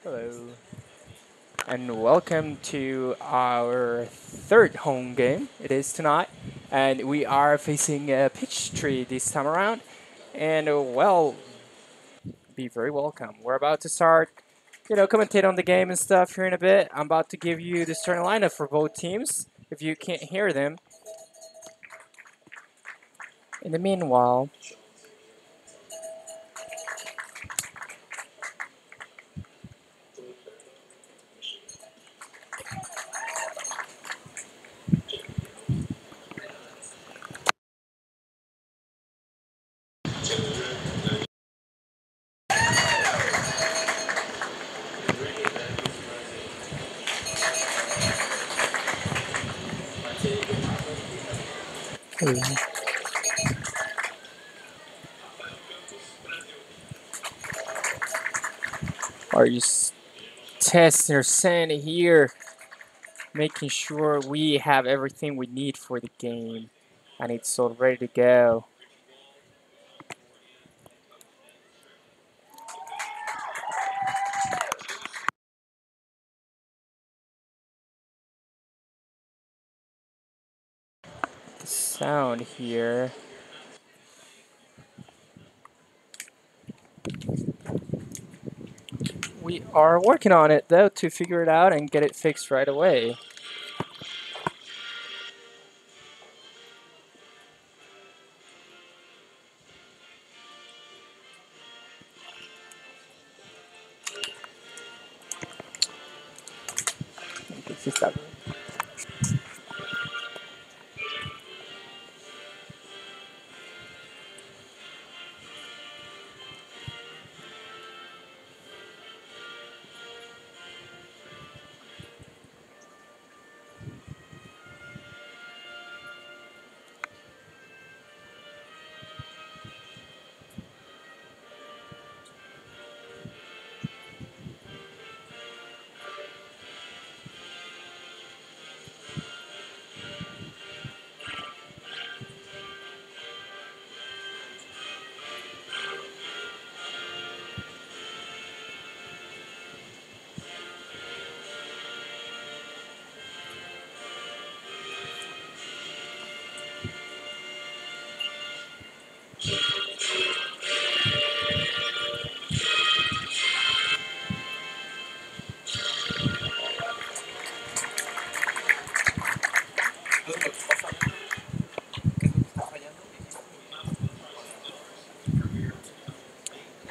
Hello, and welcome to our third home game. It is tonight, and we are facing Peachtree this time around. And be very welcome. We're about to start, commentate on the game and stuff here in a bit. I'm about to give you the starting lineup for both teams. If you can't hear them, in the meanwhile, are you testing or sending here, making sure we have everything we need for the game, and it's all ready to go. The sound here. We are working on it though to figure it out and get it fixed right away. This is that.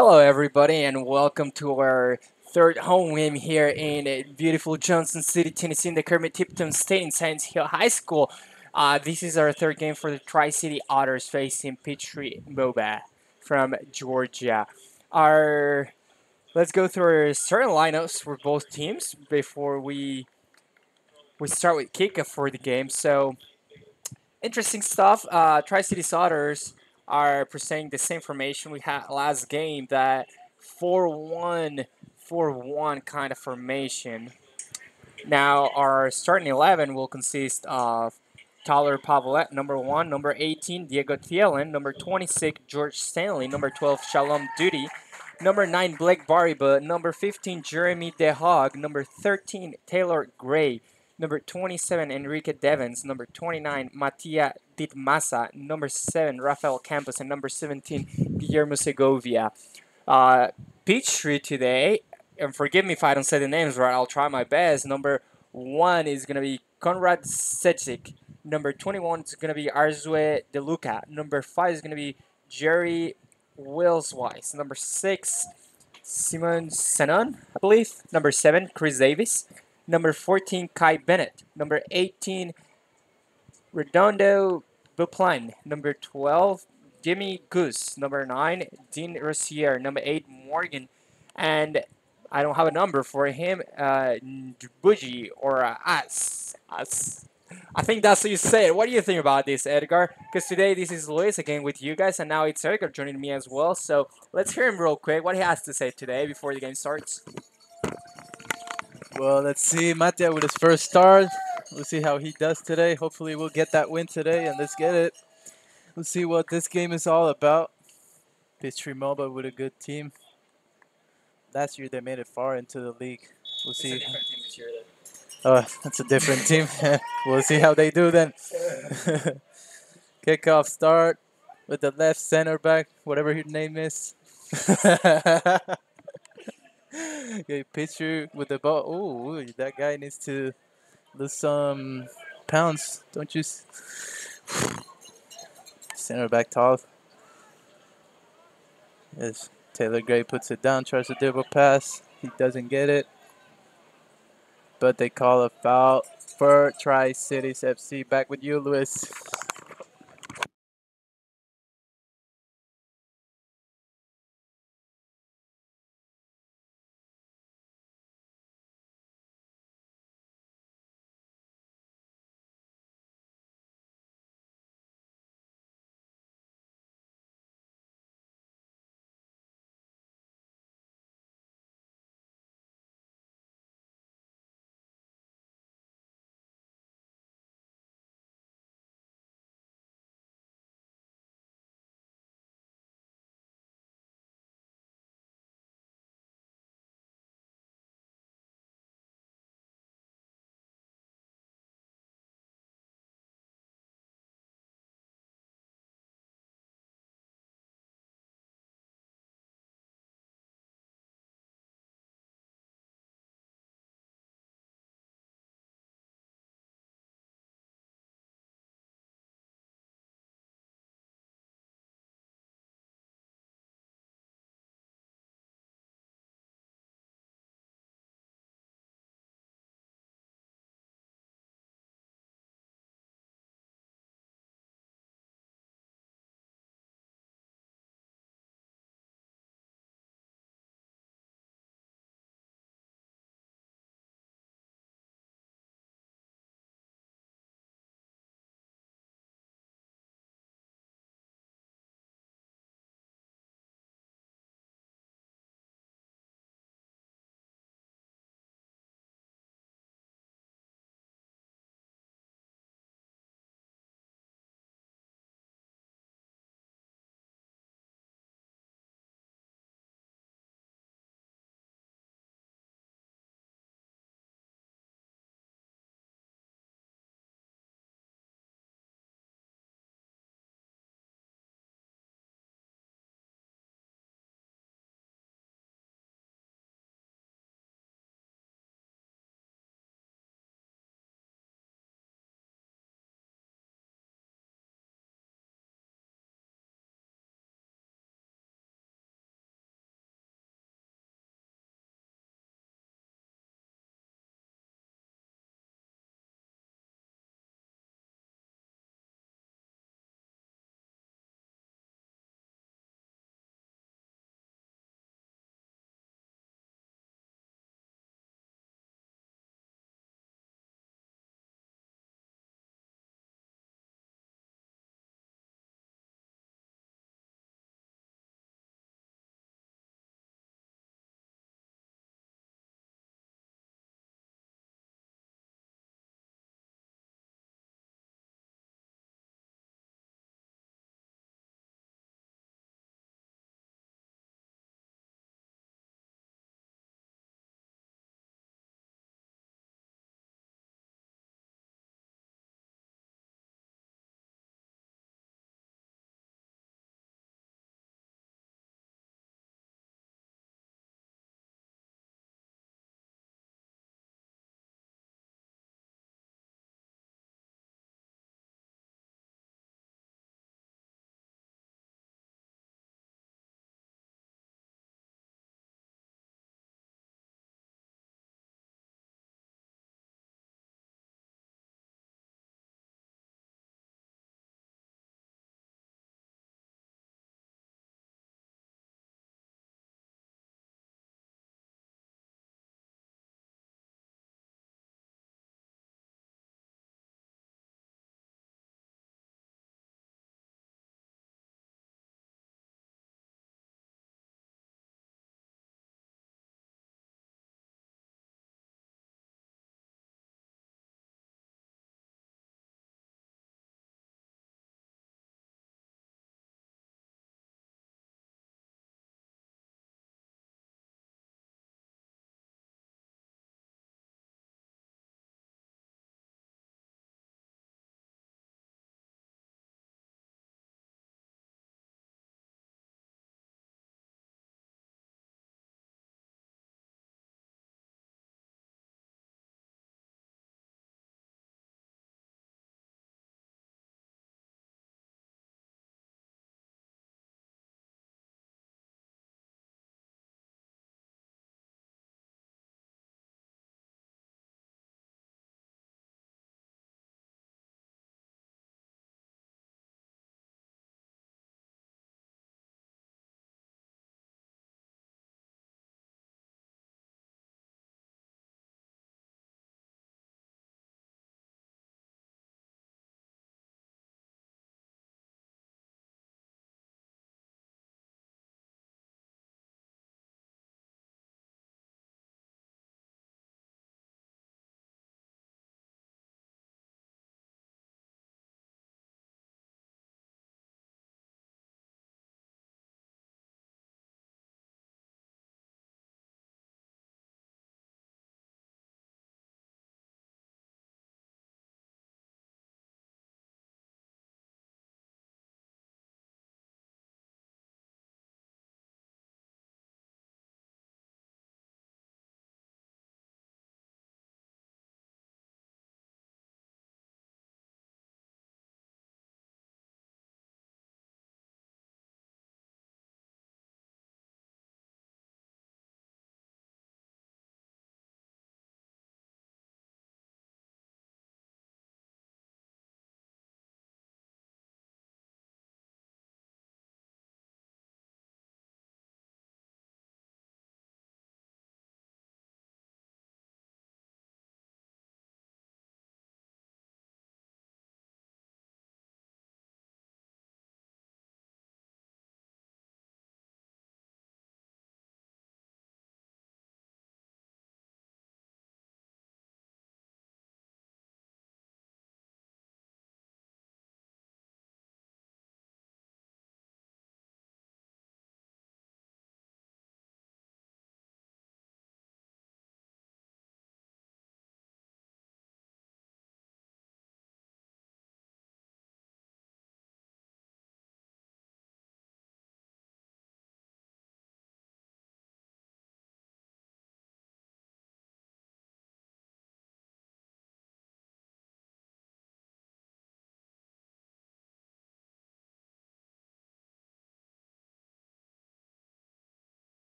Hello, everybody, and welcome to our third home game here in beautiful Johnson City, Tennessee, in the Kermit Tipton State in Science Hill High School. This is our third game for the Tri-City Otters facing Peachtree MOBA from Georgia. Our Let's go through our starting lineups for both teams before we start with kickoff for the game. So interesting stuff. Tri-City Otters are presenting the same formation we had last game, that 4-1-4-1 kind of formation. Now our starting 11 will consist of Tyler Pavlet, number 1, number 18, Diego Thielen, number 26, George Stanley, number 12, Shalom Duty, number 9, Blake Bariba, number 15, Jeremy DeHog, number 13, Taylor Gray, number 27, Enrique Devens, number 29, Matia Ditmasa, number 7, Rafael Campos, and number 17, Guillermo Segovia. Uh, Peachtree today, and forgive me if I don't say the names right, I'll try my best. Number 1 is going to be Konrad Secik. Number 21 is going to be Arzue De Luca. Number 5 is going to be Jerry Willswise. Number 6, Simon Senon, I believe. Number 7, Chris Davis. Number 14, Kai Bennett. Number 18, Redondo Buplan. Number 12, Jimmy Goose. Number 9, Dean Rossier. Number 8, Morgan. And I don't have a number for him, Buji or As. As. I think that's what you say. What do you think about this, Edgar? Because today this is Luis again with you guys, and now it's Edgar joining me as well. So let's hear him real quick, what he has to say today before the game starts. Well, let's see Matia with his first start. We'll see how he does today. Hopefully we'll get that win today, and let's get it. Let's see what this game is all about. Peachtree MOBA with a good team. last year they made it far into the league. We'll It's a see. different team this year, though. Oh, that's a different team. We'll see how they do then. Kickoff start with the left center back, whatever his name is. Okay, Peachtree with the ball. Oh, that guy needs to lose some pounds, don't you? Center back tall. Yes, Taylor Gray puts it down, tries to dribble pass. He doesn't get it, but they call a foul for Tri-Cities FC. Back with you, Luis.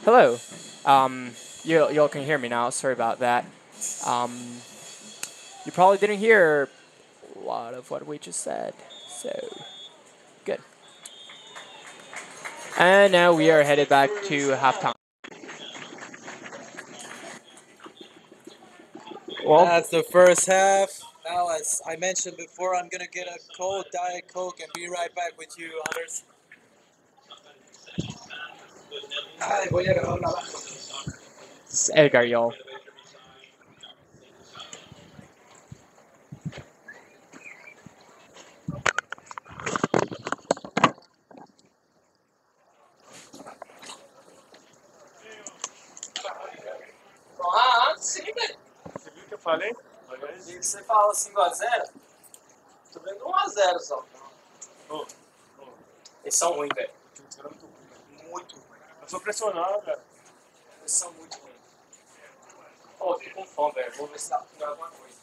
Hello. You all can hear me now. Sorry about that. Um, you probably didn't hear a lot of what we just said. So good. And now we are headed back to halftime. Well, That's the first half. Now, as I mentioned before, I'm gonna get a cold Diet Coke and be right back with you, Otters. Ay, voy a agarrar la baja. it's Edgar, y'all. Ah, sim, velho. Você viu o que eu falei? E você fala 5 a 0? Tô vendo 1 a 0 só. Ô, Eles são ruins, velho. o time dos caras é muito ruim, velho. Muito ruim. Eu sou pressionado, velho. Eles são muito ruins. Pô, fico com fome, velho. Vou ver se dá pra comer alguma coisa.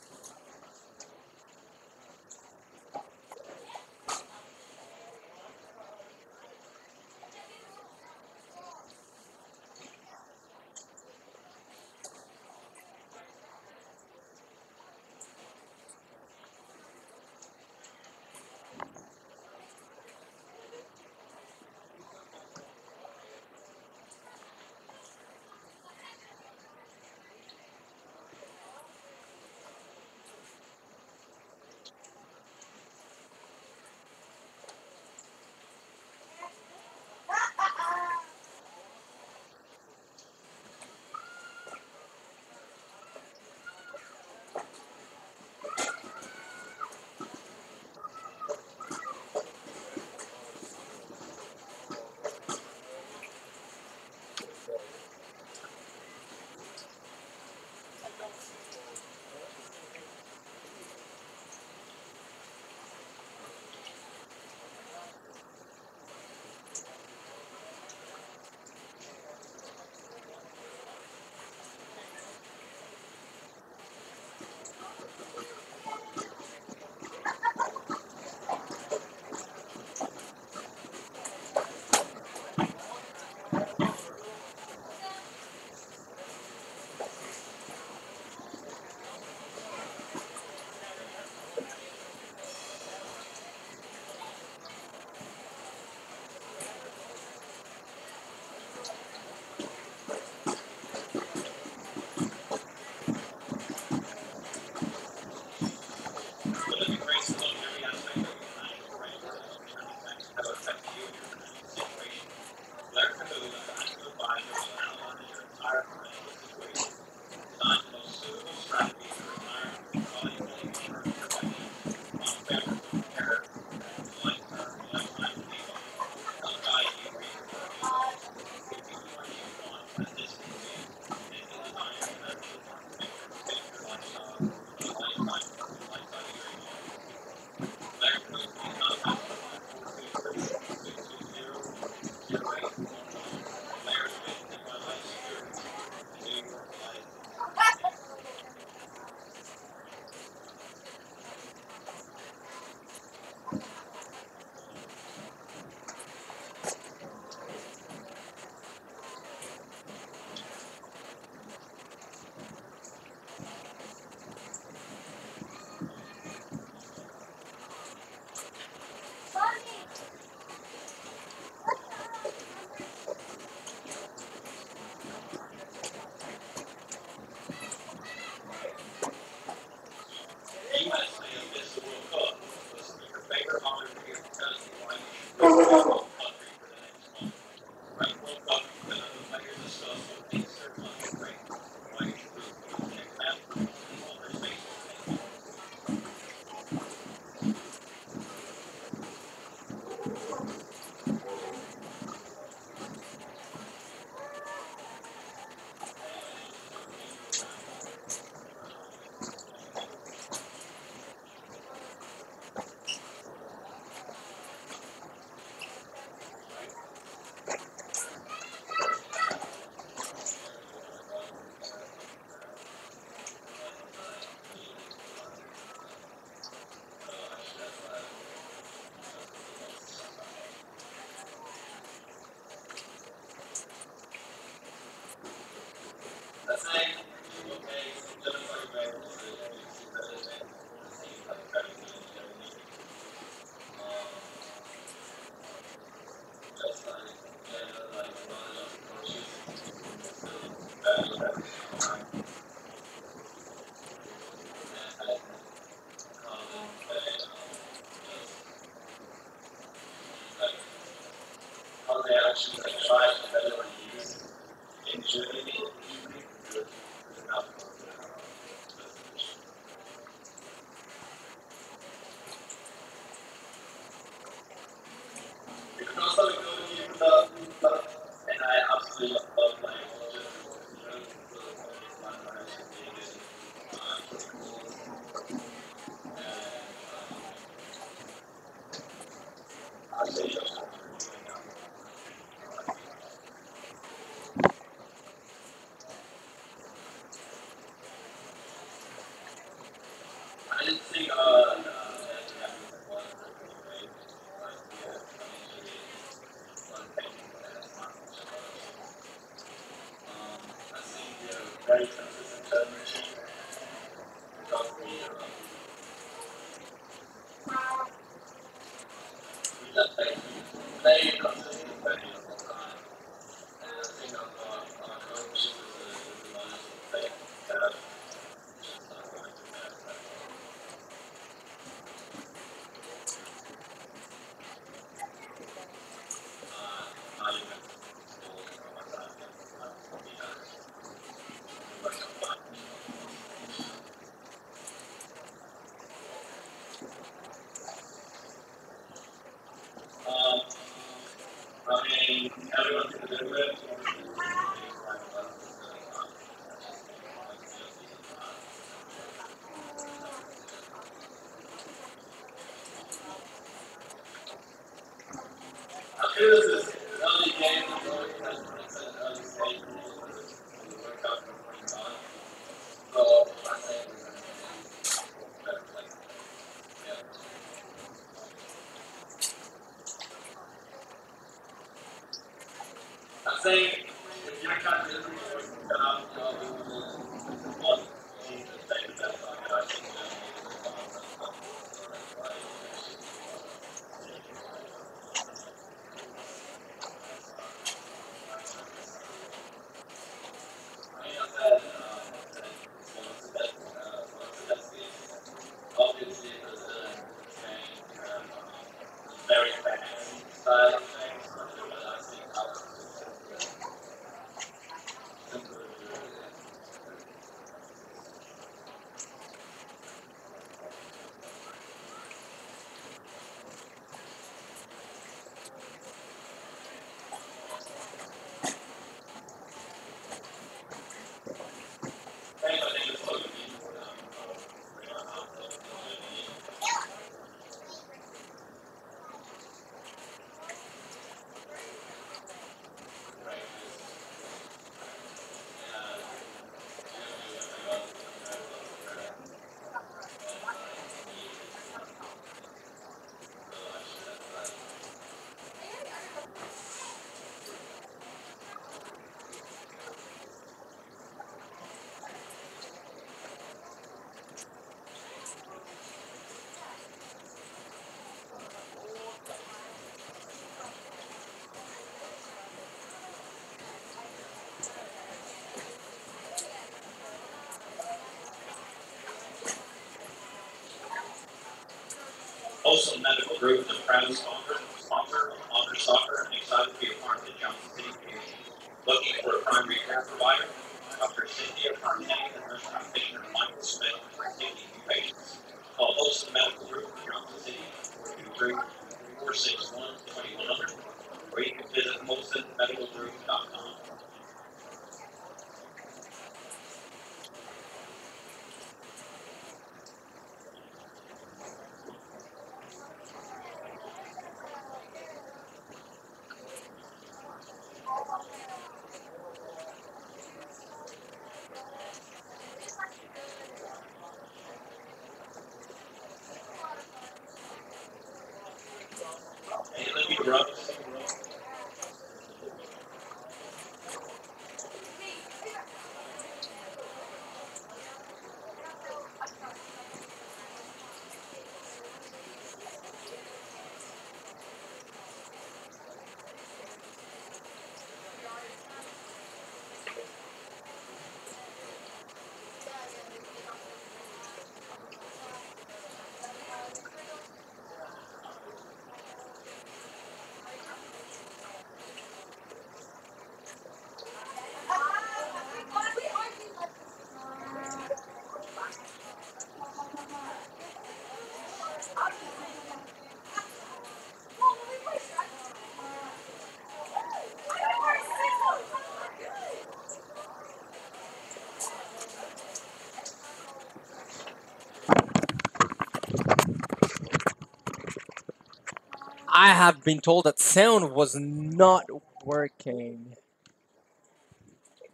I have been told that sound was not working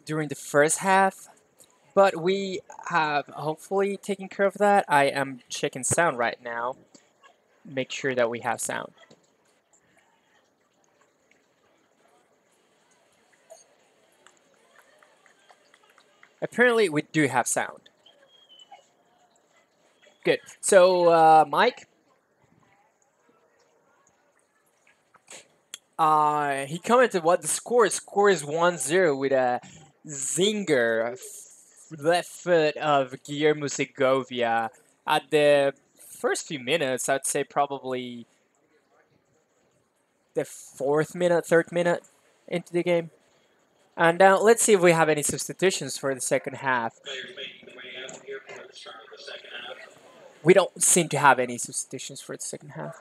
during the first half, but we have hopefully taken care of that. I am checking sound right now. Make sure that we have sound. Apparently, we do have sound. Good. So, Mike, he commented what the score is. Score is 1-0 with a zinger left foot of Guillermo Segovia at the first few minutes. I'd say probably the fourth minute, third minute into the game. And now let's see if we have any substitutions for the second half. We don't seem to have any substitutions for the second half.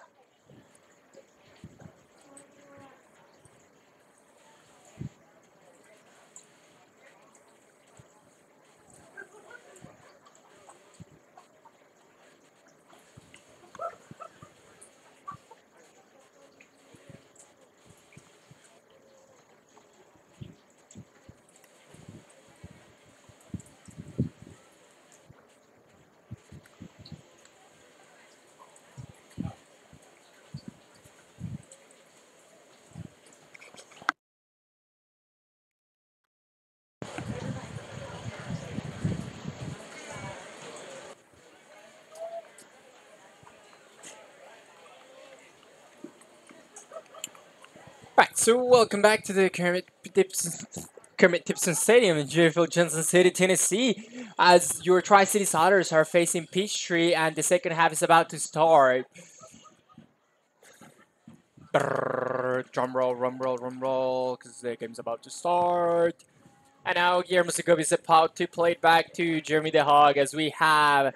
Right, so welcome back to the Kermit Tipson Stadium in Jefferson Johnson City, Tennessee, as your Tri-Cities Otters are facing Peachtree, and the second half is about to start. Drum roll, because the game's about to start. And now Guillermo Segovia is about to play it back to Jeremy the Hog, as we have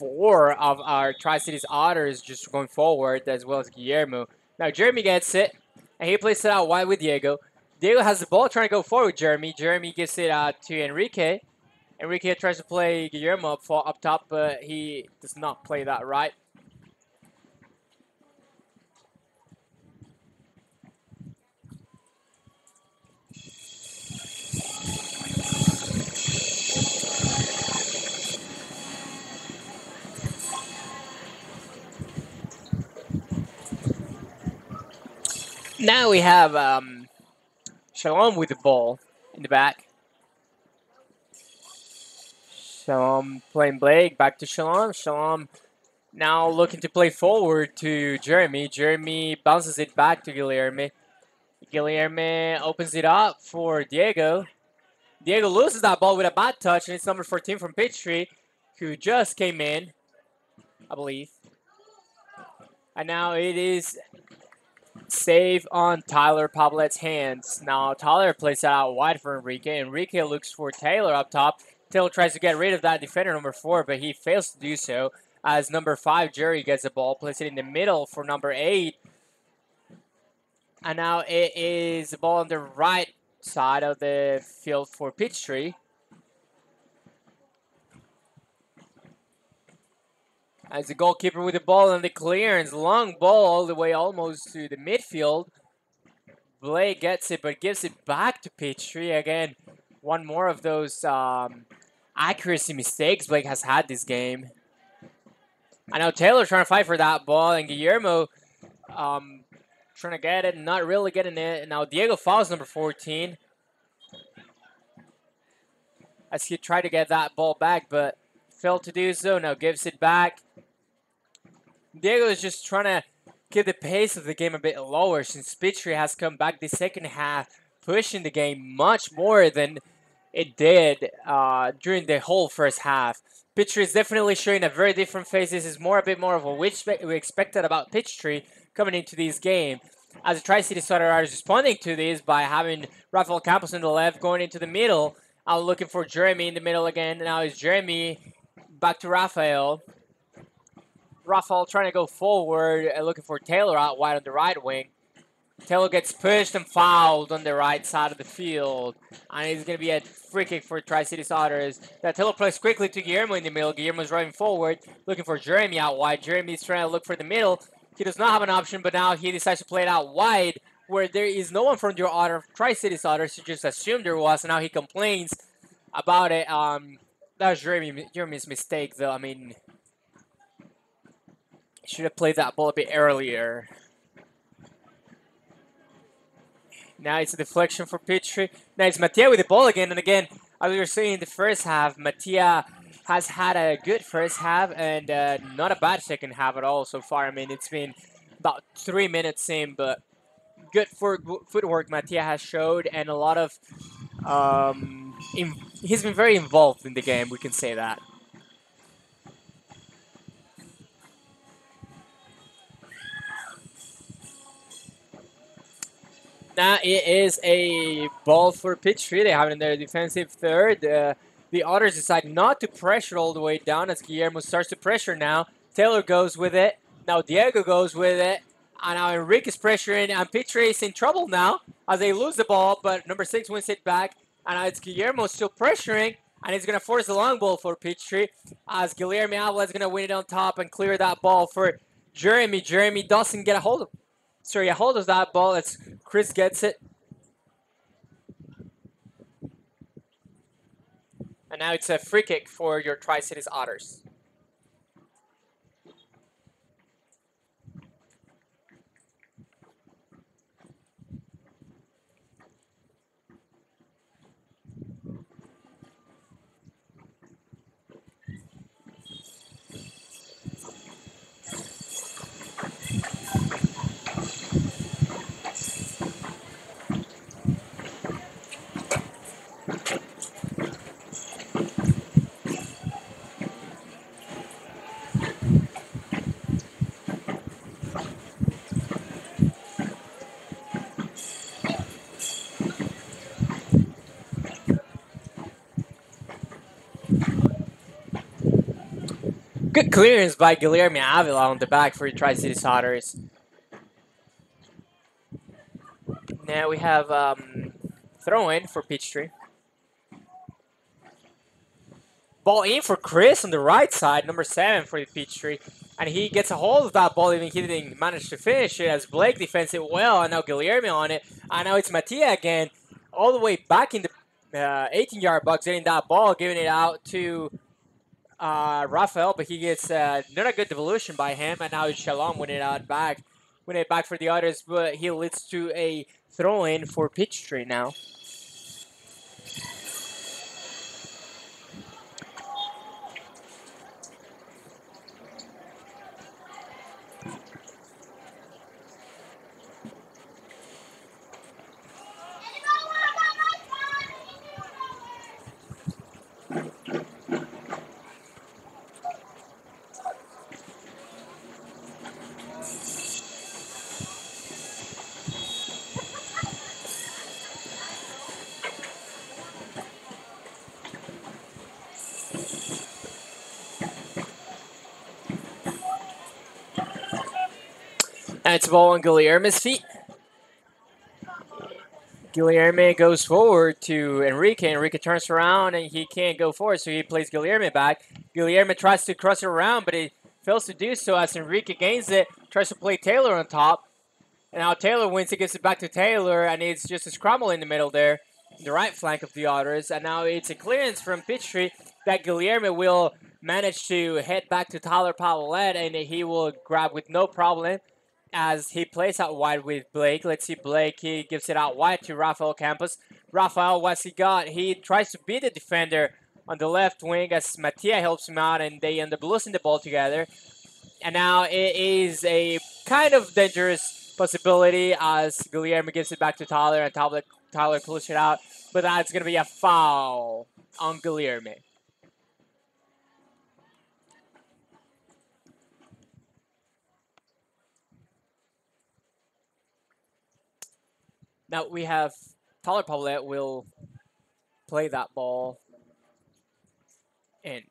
4 of our Tri-Cities Otters just going forward, as well as Guillermo. Now Jeremy gets it, and he plays it out wide with Diego. Diego has the ball trying to go forward with Jeremy. Jeremy gives it to Enrique. Enrique tries to play Guillermo up top, but he does not play that right. Now we have Shalom with the ball in the back. Shalom playing Blake, back to Shalom. Shalom now looking to play forward to Jeremy. Jeremy bounces it back to Guilherme. Guilherme opens it up for Diego. Diego loses that ball with a bad touch, and it's number 14 from Peachtree, who just came in, I believe. And now it is save on Tyler Pablet's hands. Now Tyler plays it out wide for Enrique. Enrique looks for Taylor up top. Taylor tries to get rid of that defender, number 4, but he fails to do so. As number 5, Jerry, gets the ball, plays it in the middle for number 8. And now it is the ball on the right side of the field for Peachtree. As the goalkeeper with the ball and the clearance. Long ball all the way almost to the midfield. Blake gets it, but gives it back to Peachtree. Again, one more of those accuracy mistakes Blake has had this game. I know Taylor trying to fight for that ball, and Guillermo trying to get it, not really getting it. Now Diego fouls number 14. As he tried to get that ball back, but failed to do so. Now gives it back. Diego is just trying to keep the pace of the game a bit lower, since Peachtree has come back the second half, pushing the game much more than it did during the whole first half. Peachtree is definitely showing a very different face. This is a bit more of what we expected about Peachtree coming into this game. As the Tri-City Otters is responding to this by having Rafael Campos on the left, going into the middle, looking for Jeremy in the middle again. Now it's Jeremy back to Rafael. Rafael trying to go forward, looking for Taylor out wide on the right wing. Taylor gets pushed and fouled on the right side of the field. And it's going to be a free kick for Tri-Cities Otters. That Taylor plays quickly to Guillermo in the middle. Guillermo's driving forward, looking for Jeremy out wide. Jeremy's trying to look for the middle. He does not have an option, but now he decides to play it out wide, where there is no one from your Otter, Tri-Cities Otters. He just assumed there was, and now he complains about it. That was Jeremy's mistake, though. I mean, should have played that ball a bit earlier. Now it's a deflection for Peachtree. Now it's Mattia with the ball again, and again, as we were saying in the first half, Mattia has had a good first half and not a bad second half at all so far. I mean, it's been about 3 minutes in, but good footwork Mattia has showed, and a lot of he's been very involved in the game. We can say that. Now it is a ball for Peachtree. They have it in their defensive third. The Otters decide not to pressure all the way down as Guillermo starts to pressure now. Taylor goes with it. Now Diego goes with it. And now Enrique is pressuring, and Peachtree is in trouble now as they lose the ball, but number 6 wins it back. And now it's Guillermo still pressuring, and he's going to force the long ball for Peachtree as Guillermo Avila is going to win it on top and clear that ball for Jeremy. Jeremy doesn't get a hold of that ball. It's Chris gets it. And now it's a free kick for your Tri-Cities Otters. Good clearance by Guillermo Avila on the back for your Tri-Cities Otters. Now we have throw-in for Peachtree. Ball in for Chris on the right side, number 7 for the Peachtree. And he gets a hold of that ball, even he didn't manage to finish it as Blake defends it well, and now Guillermo on it. And now it's Mattia again, all the way back in the 18-yard box, getting that ball, giving it out to Rafael, but he gets not a good devolution by him, and now it's Shalom winning it back for the Otters, but he leads to a throw-in for Peachtree now. And it's a ball on Guillermo's feet. Guillermo goes forward to Enrique. Enrique turns around and he can't go forward, so he plays Guillermo back. Guillermo tries to cross it around, but he fails to do so as Enrique gains it, tries to play Taylor on top. And now Taylor wins, he gives it back to Taylor, and it's just a scramble in the middle there, the right flank of the Otters. And now it's a clearance from Peachtree that Guillermo will manage to head back to Tyler Pavolette, and he will grab with no problem as he plays out wide with Blake. Let's see Blake, he gives it out wide to Rafael Campos. Rafael, what's he got? He tries to beat the defender on the left wing as Mattia helps him out, and they end up losing the ball together. And now it is a kind of dangerous possibility as Guillermo gives it back to Tyler, and Tyler pulls it out. But that's going to be a foul on Guillermo. Now we have Tyler Paulette will play that ball in.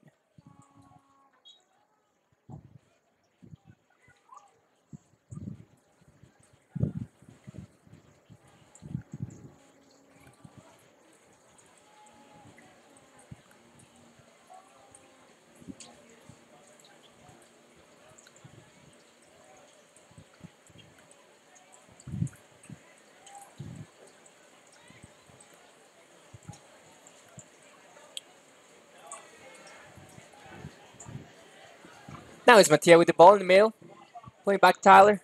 Now it's Mattia with the ball in the middle. Playing back to Tyler.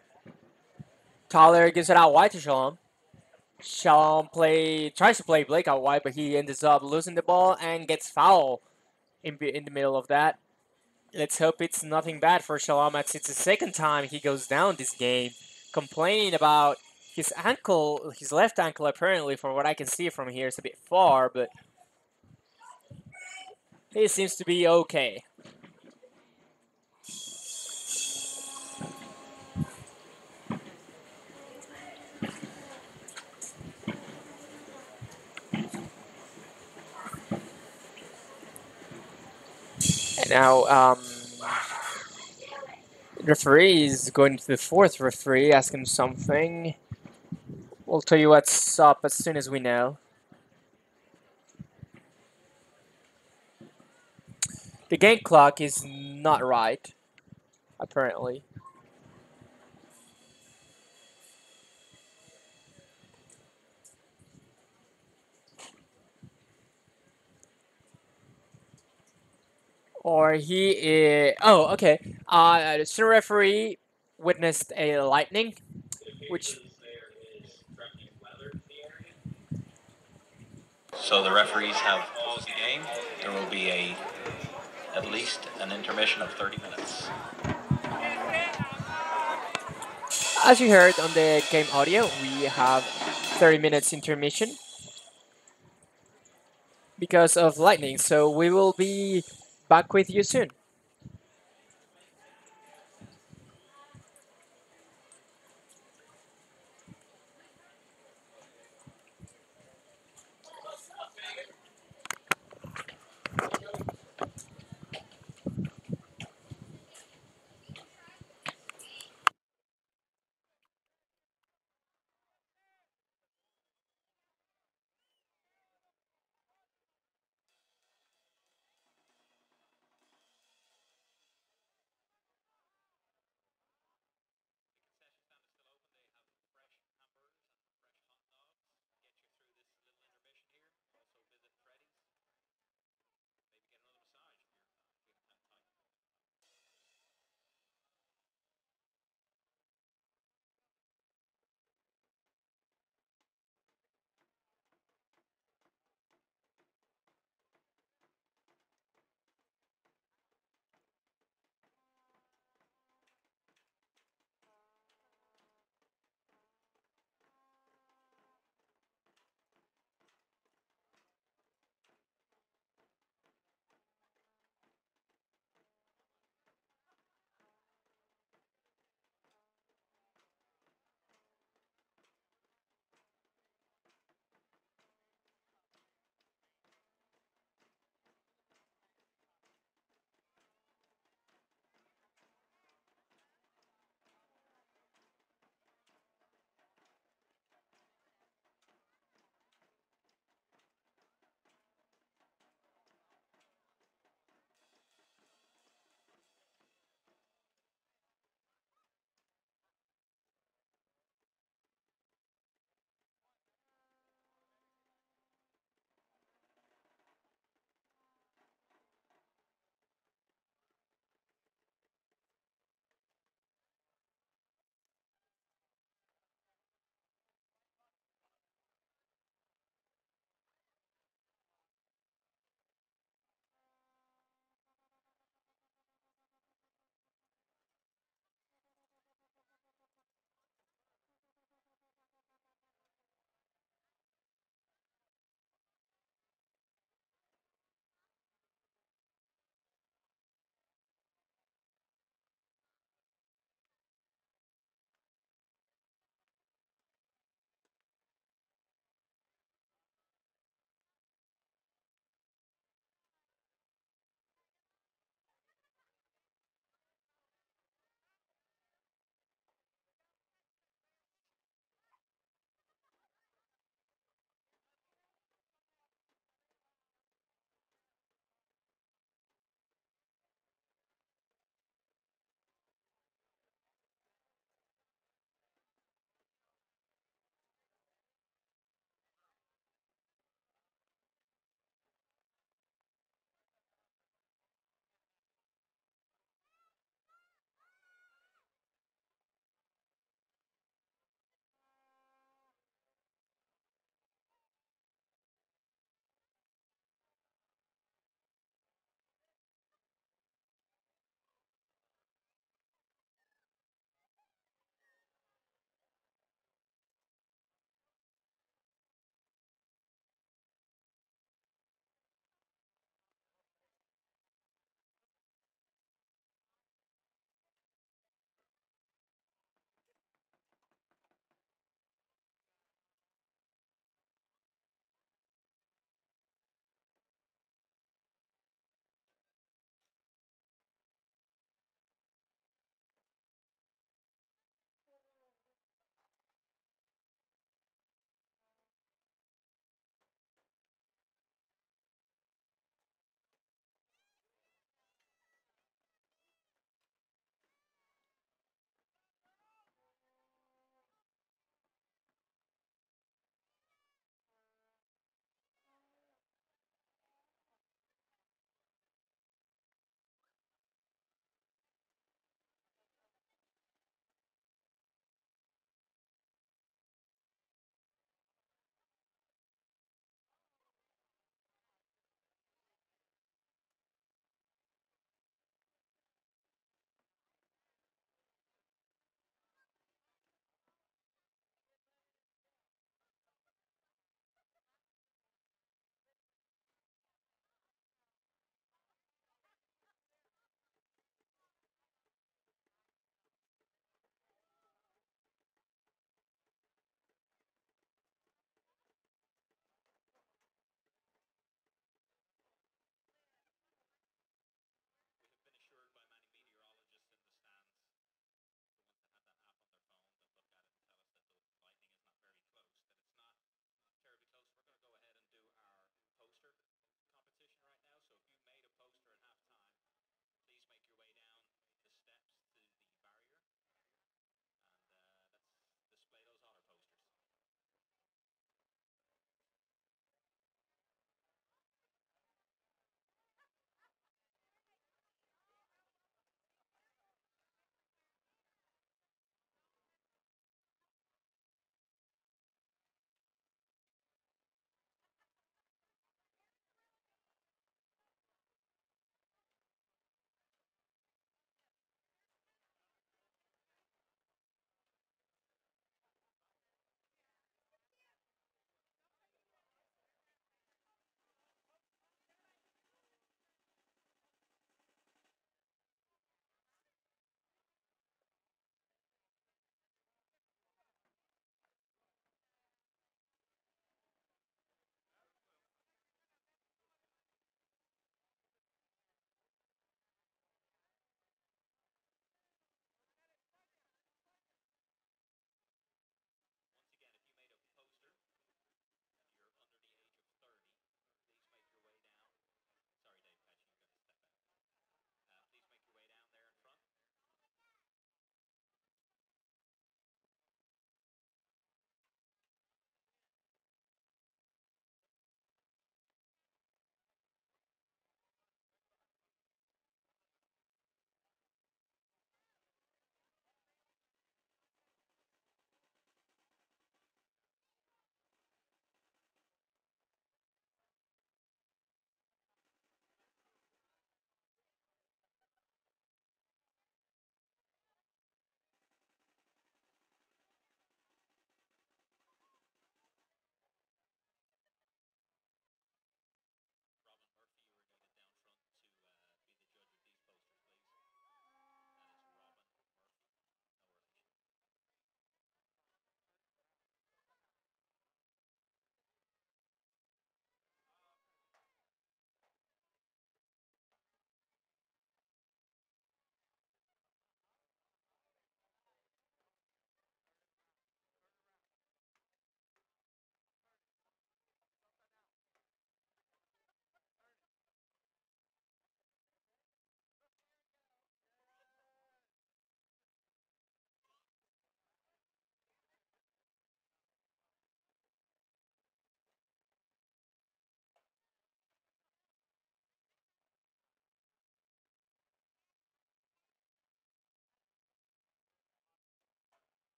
Tyler gives it out wide to Shalom. Shalom tries to play Blake out wide, but he ends up losing the ball and gets foul in the middle of that. Let's hope it's nothing bad for Shalom. It's the second time he goes down this game, complaining about his ankle, his left ankle apparently, from what I can see from here, is a bit far, but he seems to be okay. And now, referee is going to the fourth referee, asking something. We'll tell you what's up as soon as we know. The game clock is not right, apparently. Or he is. Oh, okay. The student referee witnessed a lightning, which. So the referees have paused the game. There will be at least an intermission of 30 minutes. As you heard on the game audio, we have 30 minutes intermission because of lightning. So we will be back with you soon.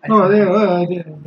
No, I didn't.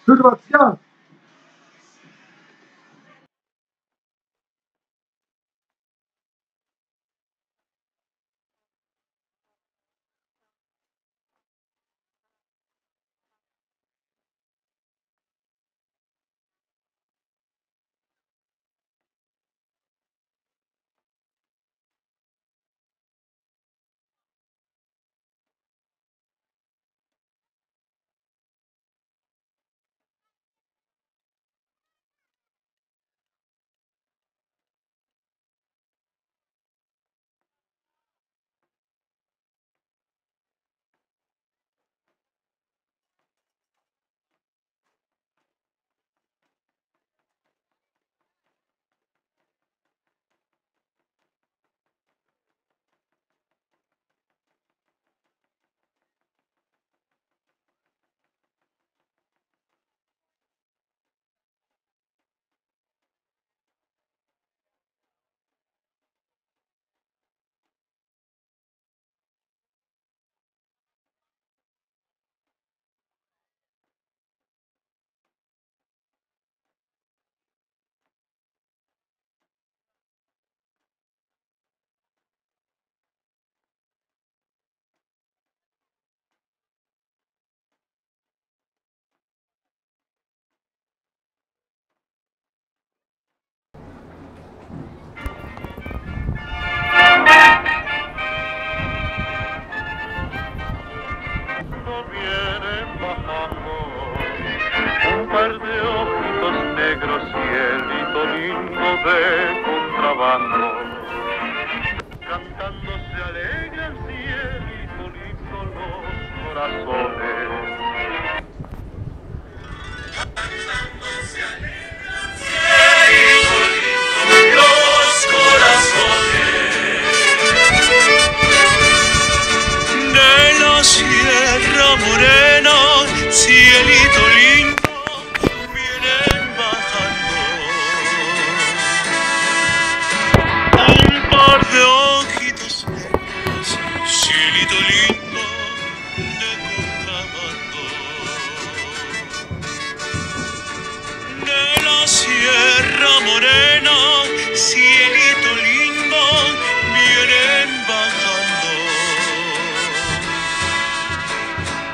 Sebastián. Vienen bajando un par de ojitos negros, cielito lindo de contrabando, cantando se alegran, cielito lindo los corazones. Cantando se alegran, cielito lindo los corazones. De la Sierra Morena, cielito lindo, vienen bajando un par de ojitos negros, cielito lindo, de contrabando. De la Sierra Morena, cielito lindo, vienen bajando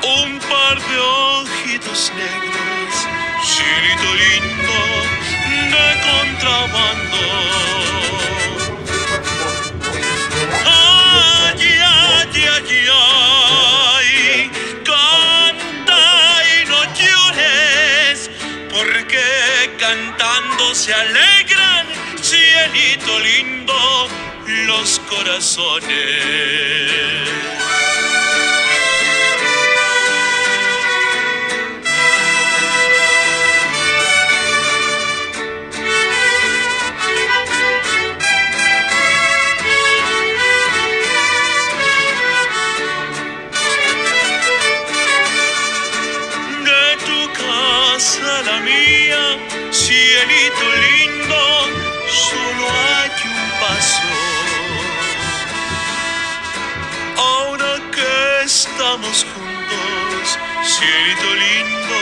un par de ojitos negros, cielito lindo, de contrabando. Ay, ay, ay, ay, canta y no llores, porque cantando se alegran, cielito lindo, los corazones. La mía, cielito lindo, solo hay un paso. Ahora que estamos juntos, cielito lindo,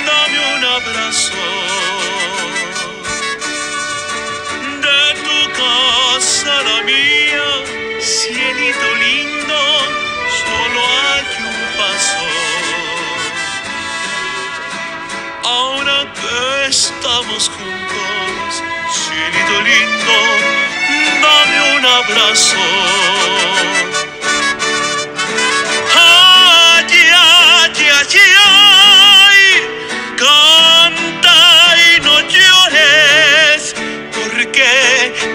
dame un abrazo. De tu casa a la mía, cielito lindo, solo hay un paso. Ahora que estamos juntos, cielito lindo, dame un abrazo. Ay, ay, ay, ay, canta y no llores, porque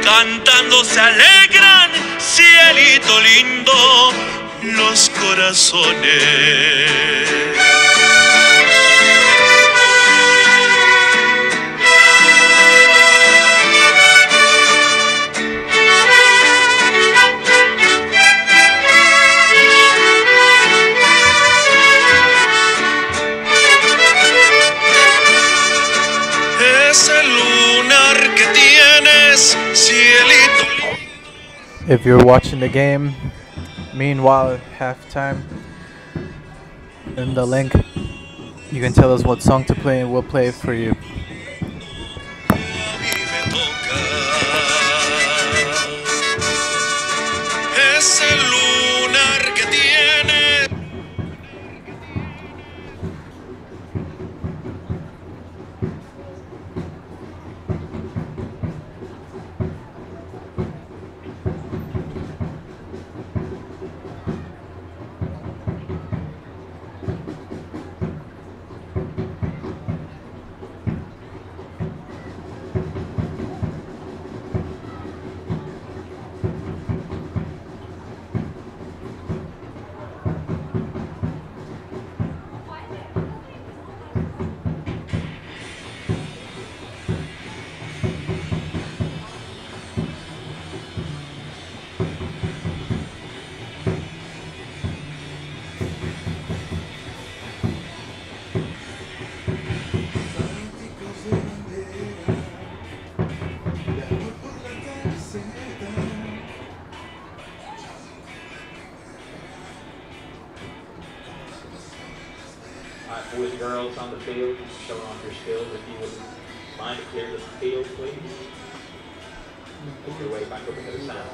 cantando se alegran, cielito lindo, los corazones. Ese lunar que tienes, cielito. If you're watching the game, meanwhile at halftime, in the link, you can tell us what song to play and we'll play it for you. Ese lunar que tienes. Boys and girls on the field, showing off your skills. If you would mind to clear the field, please. Make your way back over to the sound.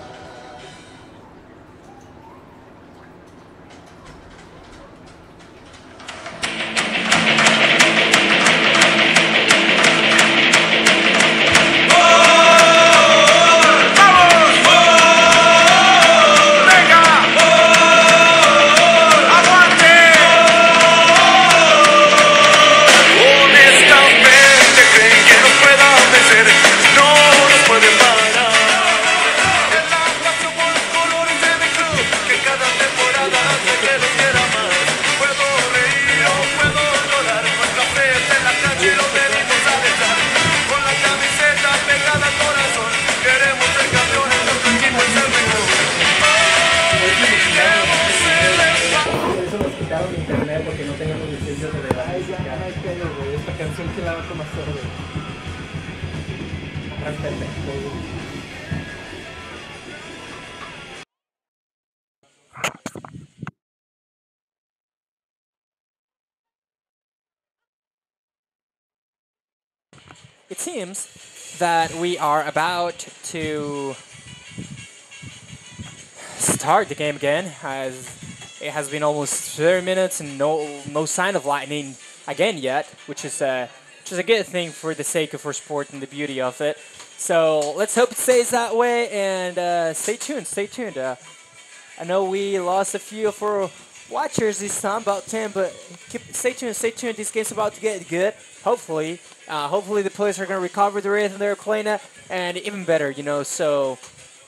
It seems that we are about to start the game again, as it has been almost 30 minutes and no sign of lightning again yet, which is a good thing for the sake of our sport and the beauty of it. So let's hope it stays that way, and stay tuned, stay tuned. I know we lost a few of our watchers this time, about 10, but stay tuned, stay tuned. This game's about to get good, hopefully. Hopefully the players are going to recover the rhythm they're playing at, and even better, you know. So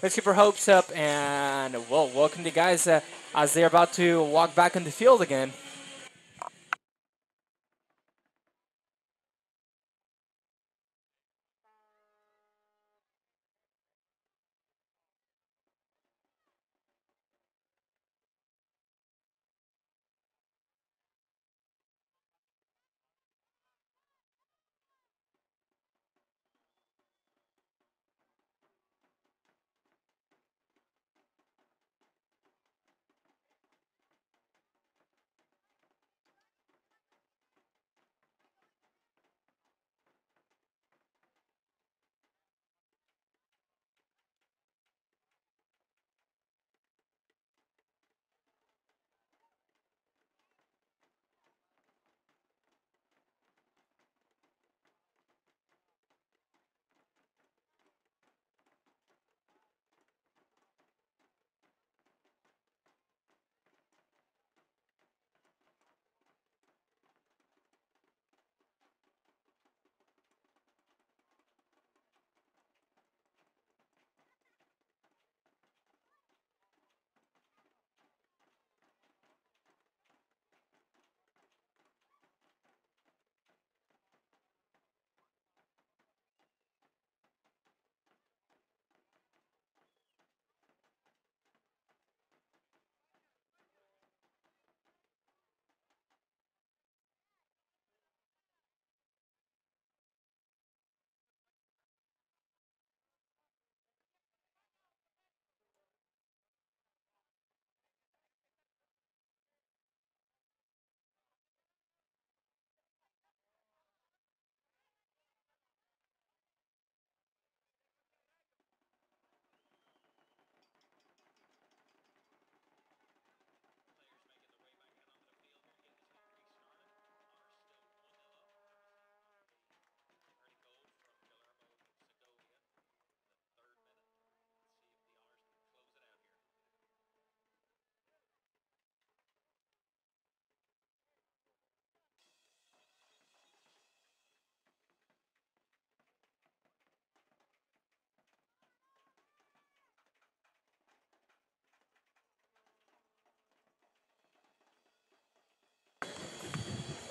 let's keep our hopes up, and well, welcome the guys as they're about to walk back on the field again.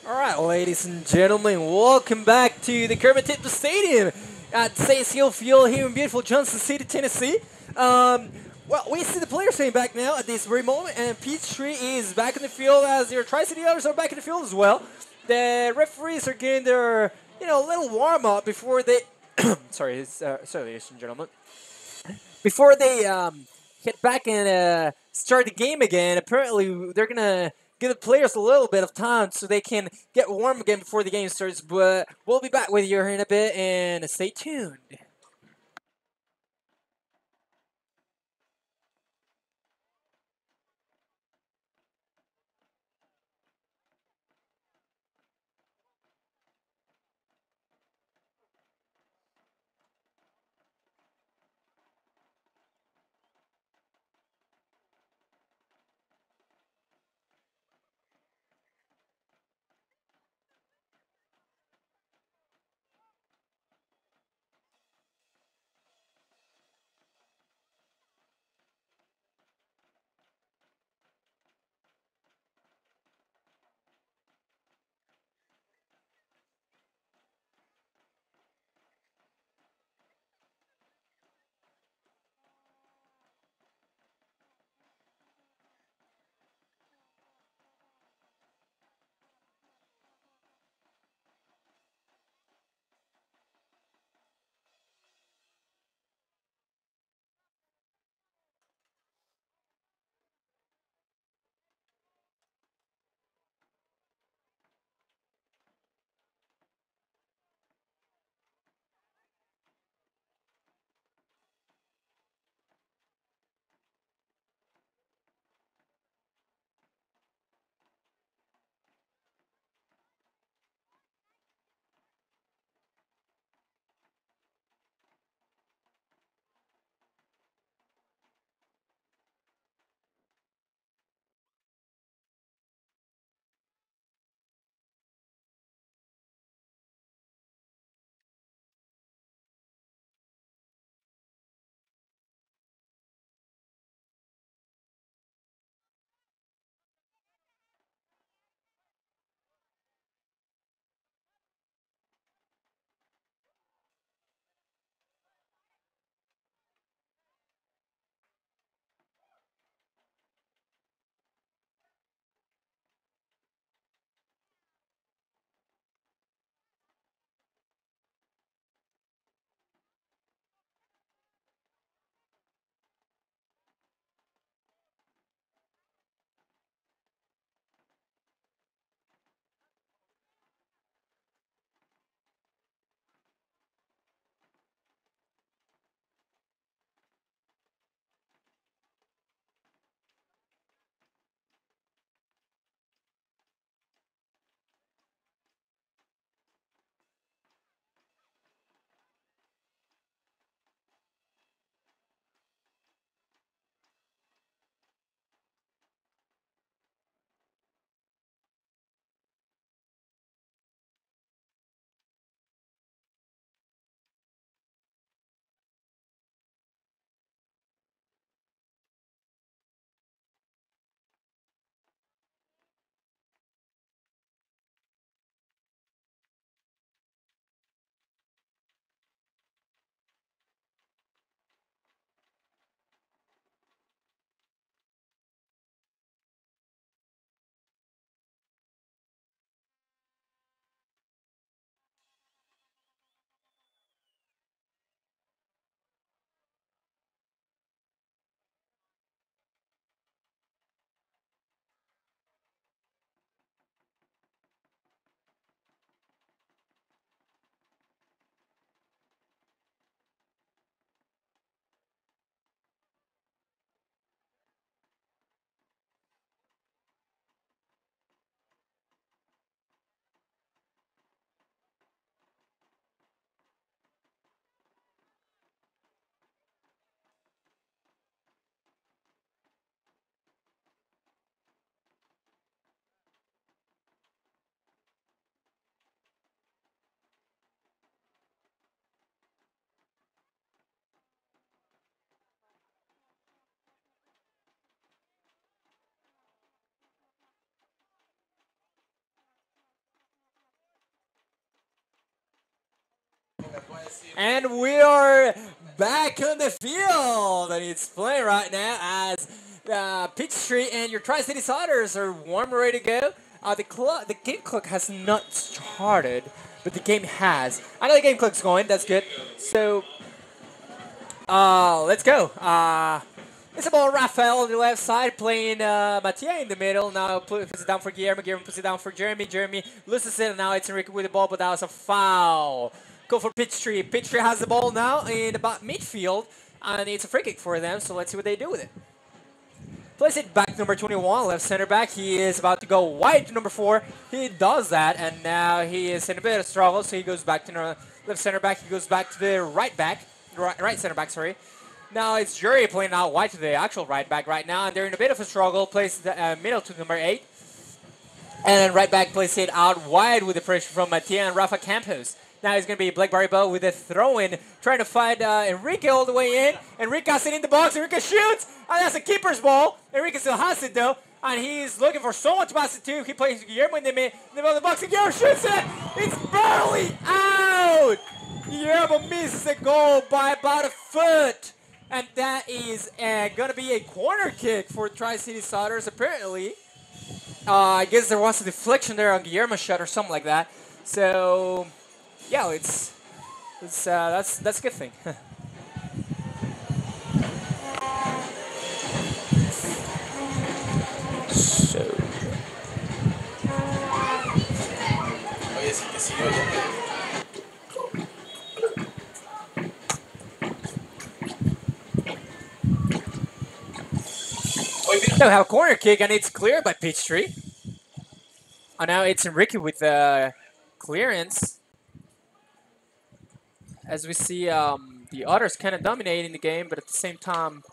All right, ladies and gentlemen, welcome back to the Kermit Tipton Stadium at St. Hill Field here in beautiful Johnson City, Tennessee. Well, we see the players coming back now at this very moment, and Peachtree is back in the field as their Tri-City Otters are back in the field as well. The referees are getting their, little warm-up before they... sorry, ladies and gentlemen. Before they get back and start the game again, apparently they're going to give the players a little bit of time so they can get warm again before the game starts. But we'll be back with you in a bit, and stay tuned. And we are back on the field, and it's playing right now as Peachtree and your Tri-City Otters are warm, ready to go. The game clock has not started, but the game has. I know the game clock's going. That's good. So, let's go. It's about Rafael on the left side playing Mattia in the middle. Now puts it down for Guillermo. Guillermo puts it down for Jeremy. Jeremy loses it. And now it's Enrique with the ball, but that was a foul. Go for Peachtree. Peachtree has the ball now in about midfield. And it's a free kick for them. So let's see what they do with it. Plays it back to number 21, left center back. He is about to go wide to number 4. He does that. And now he is in a bit of struggle. So he goes back to left center back. He goes back to the right back. Right center back, sorry. Now it's Jury playing out wide to the actual right back right now, and they're in a bit of a struggle. Plays the middle to number 8. And then right back plays it out wide with the pressure from Mattia and Rafa Campos. Now it's going to be Blake Baribo with a throw-in, trying to find Enrique all the way in. Enrique has it in the box. Enrique shoots, and that's a keeper's ball. Enrique still has it, though, and he's looking for someone to pass it to. He plays Guillermo in the middle of the box, and Guillermo shoots it. It's barely out. Guillermo misses a goal by about a foot. And that is going to be a corner kick for Tri-City Otters, apparently. I guess there was a deflection there on Guillermo's shot or something like that. So, yeah, that's a good thing. So. Now we have a corner kick, and it's cleared by Peachtree. And now it's Enrique with the clearance. As we see, the Otters kind of dominating the game, but at the same time,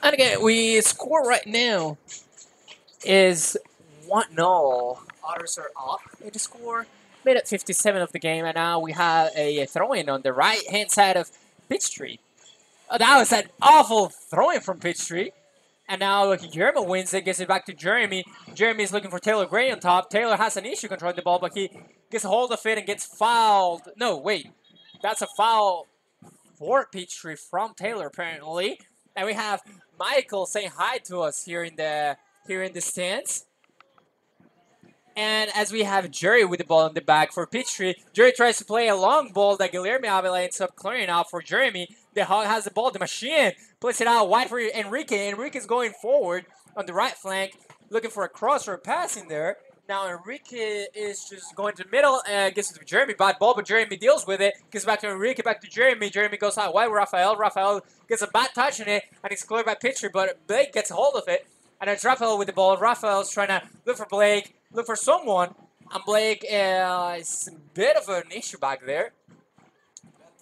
and again, we score right now is 1-0. Otters are up in the score. Minute 57 of the game, and now we have a throw-in on the right-hand side of Peachtree. Oh, that was an awful throw-in from Peachtree. And now Guillermo wins it, gets it back to Jeremy. Jeremy is looking for Taylor Gray on top. Taylor has an issue controlling the ball, but he gets a hold of it and gets fouled. No, wait. That's a foul for Peachtree from Taylor, apparently. And we have Michael saying hi to us here in the stands. And as we have Jerry with the ball in the back for Peachtree, Jerry tries to play a long ball that Guillermo Avila ends up clearing out for Jeremy. The Hog has the ball. The machine plays it out wide for Enrique. Enrique's going forward on the right flank, looking for a cross or a pass in there. Now Enrique is just going to the middle and gets it to Jeremy. Bad ball, but Jeremy deals with it. Gets back to Enrique, back to Jeremy. Jeremy goes out wide with Rafael. Rafael gets a bad touch in it, and it's cleared by Peachtree, but Blake gets a hold of it. And it's Rafael with the ball. Rafael's trying to look for Blake, look for someone. And Blake is a bit of an issue back there.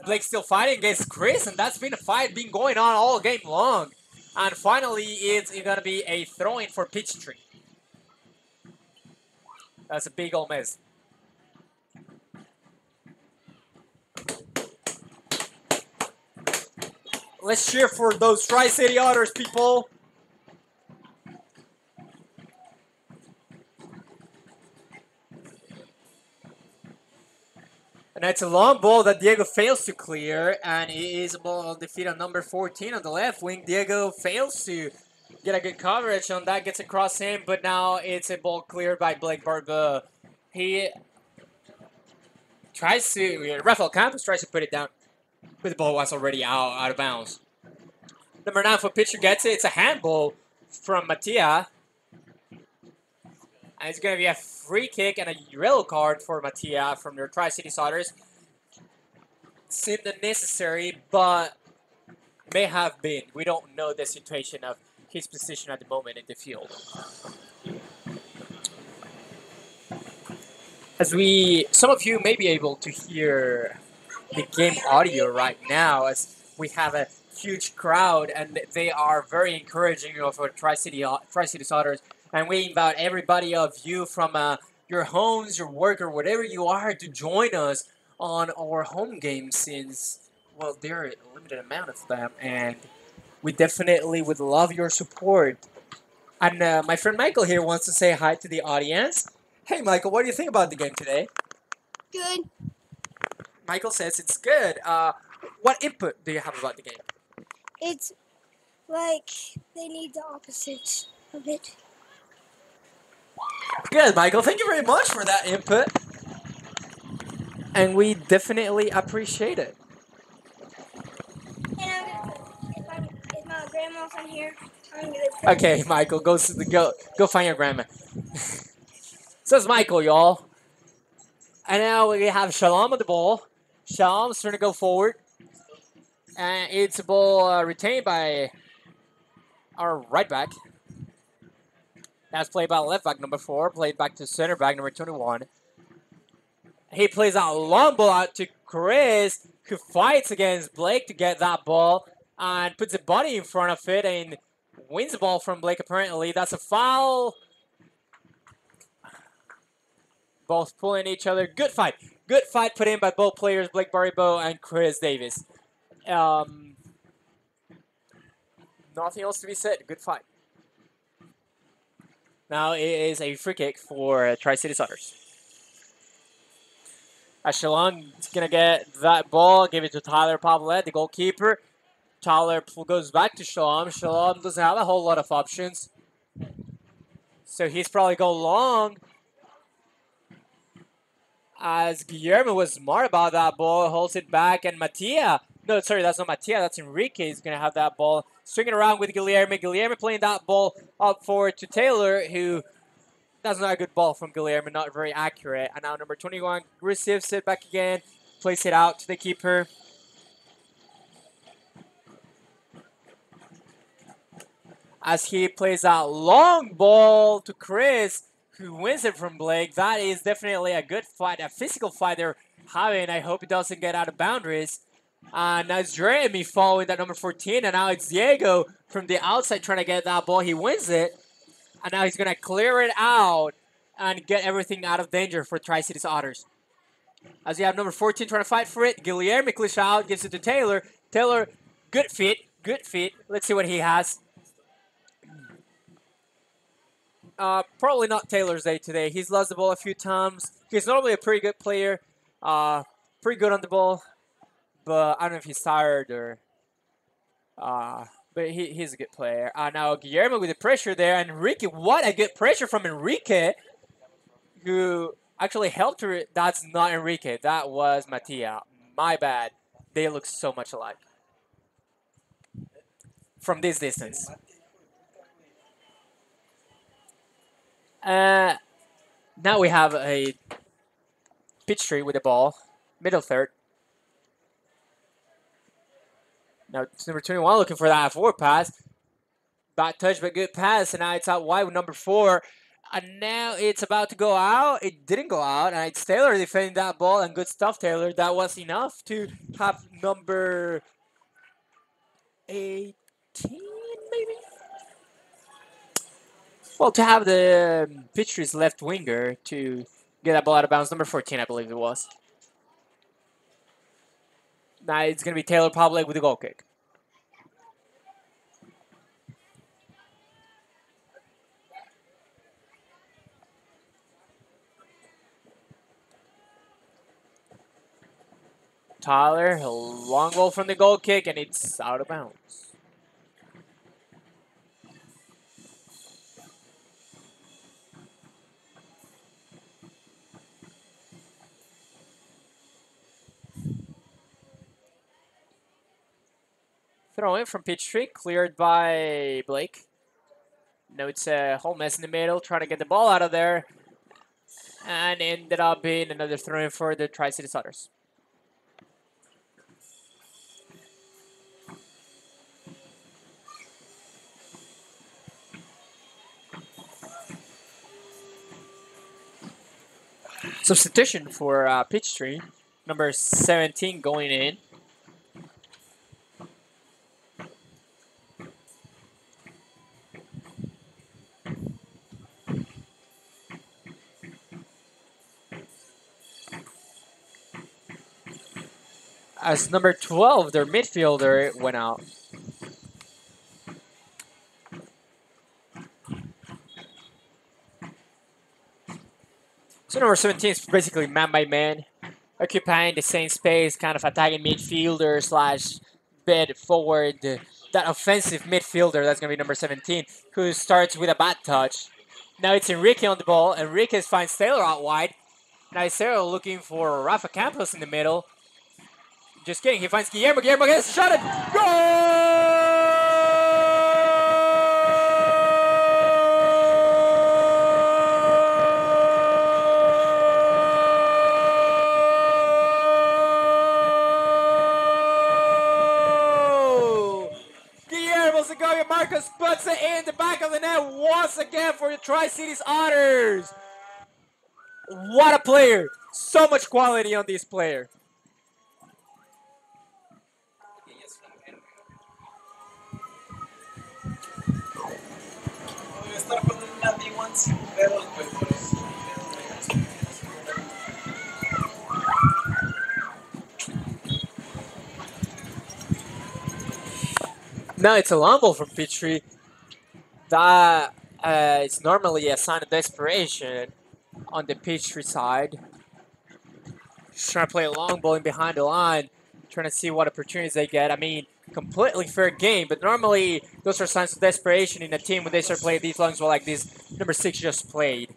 Blake's still fighting against Chris, and that's been a fight been going on all game long. And finally, it's going to be a throw-in for Peachtree. That's a big old miss. Let's cheer for those Tri-City Otters, people. And it's a long ball that Diego fails to clear, and it is a ball on the feet of number 14 on the left wing. Diego fails to get a good coverage on that, gets across him, but now it's a ball cleared by Blake Barba. He tries to, Rafael Campos tries to put it down, but the ball was already out of bounds. Number 9 for pitcher gets it. It's a handball from Mattia. And it's going to be a free kick and a yellow card for Mattia from the Tri-City Otters. Seemed unnecessary, but may have been. We don't know the situation of his position at the moment in the field. As some of you may be able to hear the game audio right now, as we have a huge crowd, and they are very encouraging of our Tri-City Otters And we invite everybody of you from your homes, your work, or whatever you are to join us on our home games since, well, there are a limited amount of them. And we definitely would love your support. And my friend Michael here wants to say hi to the audience. Hey, Michael, what do you think about the game today? Good. Michael says it's good. What input do you have about the game? It's like they need the opposites of it. Good, Michael. Thank you very much for that input. And we definitely appreciate it. And if my grandma's on here, I'm gonna put Okay, Michael, go find your grandma. Says Michael, y'all. And now we have Shalom with the ball. Shalom's trying to go forward. And it's a ball retained by our right back. That's played by left back number 4. Played back to center back number 21. He plays a long ball out to Chris, who fights against Blake to get that ball and puts a body in front of it and wins the ball from Blake apparently. That's a foul. Both pulling each other. Good fight. Good fight put in by both players, Blake Baribo and Chris Davis. Nothing else to be said. Good fight. Now it is a free kick for Tri-Cities Otters. Shalom going to get that ball, give it to Tyler Pavlet, the goalkeeper. Tyler goes back to Shalom. Shalom doesn't have a whole lot of options. So he's probably going long. As Guillermo was smart about that ball, holds it back, and Mattia. No, sorry, that's not Mattia. That's Enrique. He's going to have that ball. Swinging around with Guillermo. Guillermo playing that ball up forward to Taylor, who... That's not a good ball from Guillermo, not very accurate. And now number 21 receives it back again, plays it out to the keeper. As he plays that long ball to Chris, who wins it from Blake. That is definitely a good fight, a physical fight they're having. I hope it doesn't get out of boundaries. Now it's Jeremy following that number 14, and now it's Diego from the outside trying to get that ball. He wins it. And now he's going to clear it out and get everything out of danger for Tri-Cities Otters. As you have number 14 trying to fight for it. Guillermo clears out, gives it to Taylor. Taylor, good feet, good feet. Let's see what he has. Probably not Taylor's day today. He's lost the ball a few times. He's normally a pretty good player. Pretty good on the ball. But I don't know if he's tired or... But he's a good player. Now Guillermo with the pressure there. And Enrique, what a good pressure from Enrique, who actually helped her. That's not Enrique. That was Mattia. My bad. They look so much alike from this distance. Now we have a Peachtree with the ball. Middle third. Now it's number 21 looking for that forward pass. Bad touch, but good pass. And now it's out wide with number 4. And now it's about to go out. It didn't go out. And it's Taylor defending that ball. And good stuff, Taylor. That was enough to have number 18, maybe? Well, to have the Peachtree's left winger to get that ball out of bounds. Number 14, I believe it was. Now it's going to be Taylor Pavlik with the goal kick. Tyler, a long ball from the goal kick, and it's out of bounds. Throw in from Peachtree, cleared by Blake. Now it's a whole mess in the middle, trying to get the ball out of there. And ended up being another throw in for the Tri-Cities Otters. Substitution for Peachtree, number 17 going in. as number 12, their midfielder, went out. So number 17 is basically man by man, occupying the same space, kind of attacking midfielder slash bed forward. That offensive midfielder, that's going to be number 17, who starts with a bad touch. Now it's Enrique on the ball. Enrique finds Taylor out wide. Now it's Taylor looking for Rafa Campos in the middle. Just kidding, he finds Guillermo. Guillermo gets a shot at goal! Guillermo Segovia Marcos puts it in the back of the net once again for the Tri-Cities Otters. What a player! So much quality on this player. No, it's a long ball from Peachtree. That is normally a sign of desperation on the Peachtree side. Just trying to play a long ball in behind the line, trying to see what opportunities they get. I mean, completely fair game, but normally those are signs of desperation in a team when they start playing these long balls like this number 6 just played.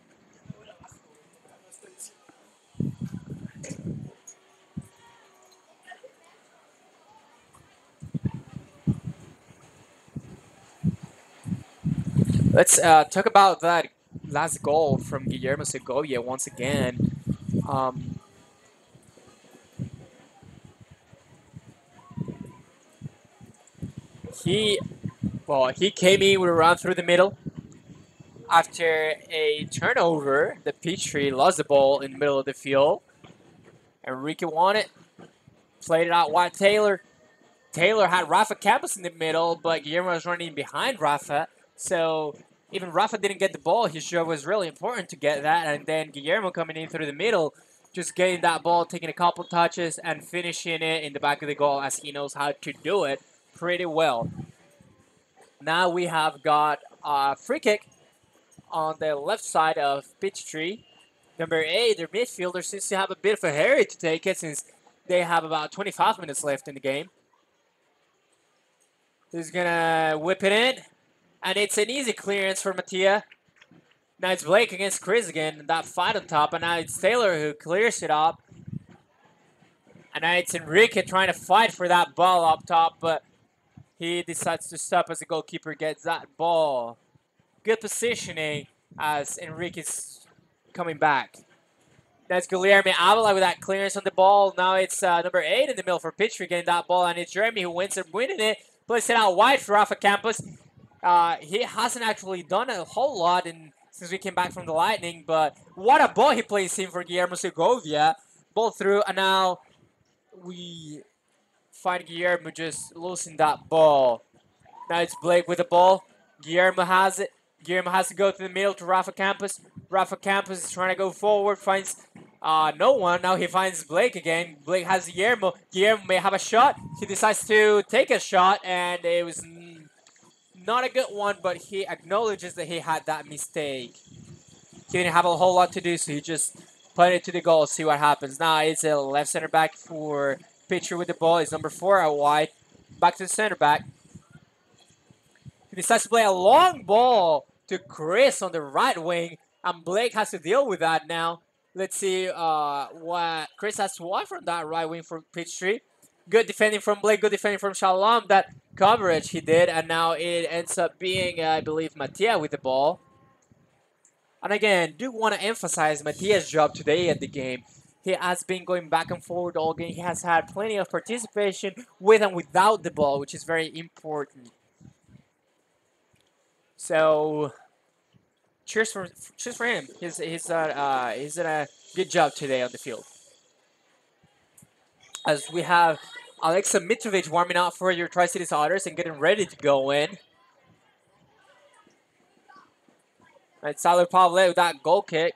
Let's talk about that last goal from Guillermo Segovia once again. He came in with a run through the middle. After a turnover, the Peachtree lost the ball in the middle of the field. Enrique won it, played it out wide Taylor. Taylor had Rafa Campos in the middle, but Guillermo was running behind Rafa. So even Rafa didn't get the ball. His job was really important to get that. And then Guillermo coming in through the middle, just getting that ball, taking a couple touches, and finishing it in the back of the goal as he knows how to do it pretty well. Now we have got a free kick on the left side of Peachtree. Number 8, their midfielder seems to have a bit of a hurry to take it since they have about 25 minutes left in the game. He's gonna whip it in, and it's an easy clearance for Mattia. Now it's Blake against Chris again, that fight on top, and now it's Taylor who clears it up. And now it's Enrique trying to fight for that ball up top, but he decides to stop as the goalkeeper gets that ball. Good positioning as Enrique's coming back. That's Guillermo Avila with that clearance on the ball. Now it's number 8 in the middle for Peachtree getting that ball, and it's Jeremy who winning it. Plays it out wide for Rafa Campos. He hasn't actually done a whole lot since we came back from the Lightning, but what a ball he plays in for Guillermo Segovia. Ball through, and now we find Guillermo just losing that ball. Now it's Blake with the ball. Guillermo has it. Guillermo has to go to the middle to Rafa Campos. Rafa Campos is trying to go forward, finds no one. Now he finds Blake again. Blake has Guillermo. Guillermo may have a shot. He decides to take a shot, and it was not a good one, but he acknowledges that he had that mistake. He didn't have a whole lot to do, so he just put it to the goal, see what happens. Now it's a left center back for Peachtree with the ball. It's number 4 out wide. Back to the center back. He decides to play a long ball to Chris on the right wing, and Blake has to deal with that now. Let's see what Chris has to offer on that right wing for Peachtree. Good defending from Blake, good defending from Shalom. That coverage he did, and now it ends up being, I believe, Mattia with the ball. And again, do want to emphasize Mattia's job today at the game. He has been going back and forward all game. He has had plenty of participation with and without the ball, which is very important. So, cheers for him. He's done a good job today on the field. As we have Alexa Mitrovic warming up for your Tri-Cities Otters and getting ready to go in. And Tyler Pavle with that goal kick.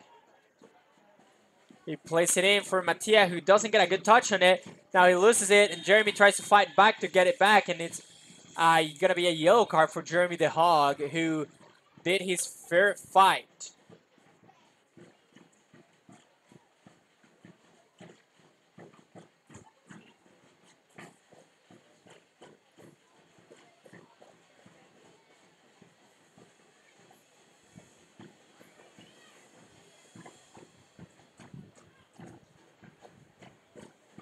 He plays it in for Mattia, who doesn't get a good touch on it. Now he loses it, and Jeremy tries to fight back to get it back, and it's going to be a yellow card for Jeremy the Hog, who did his fair fight.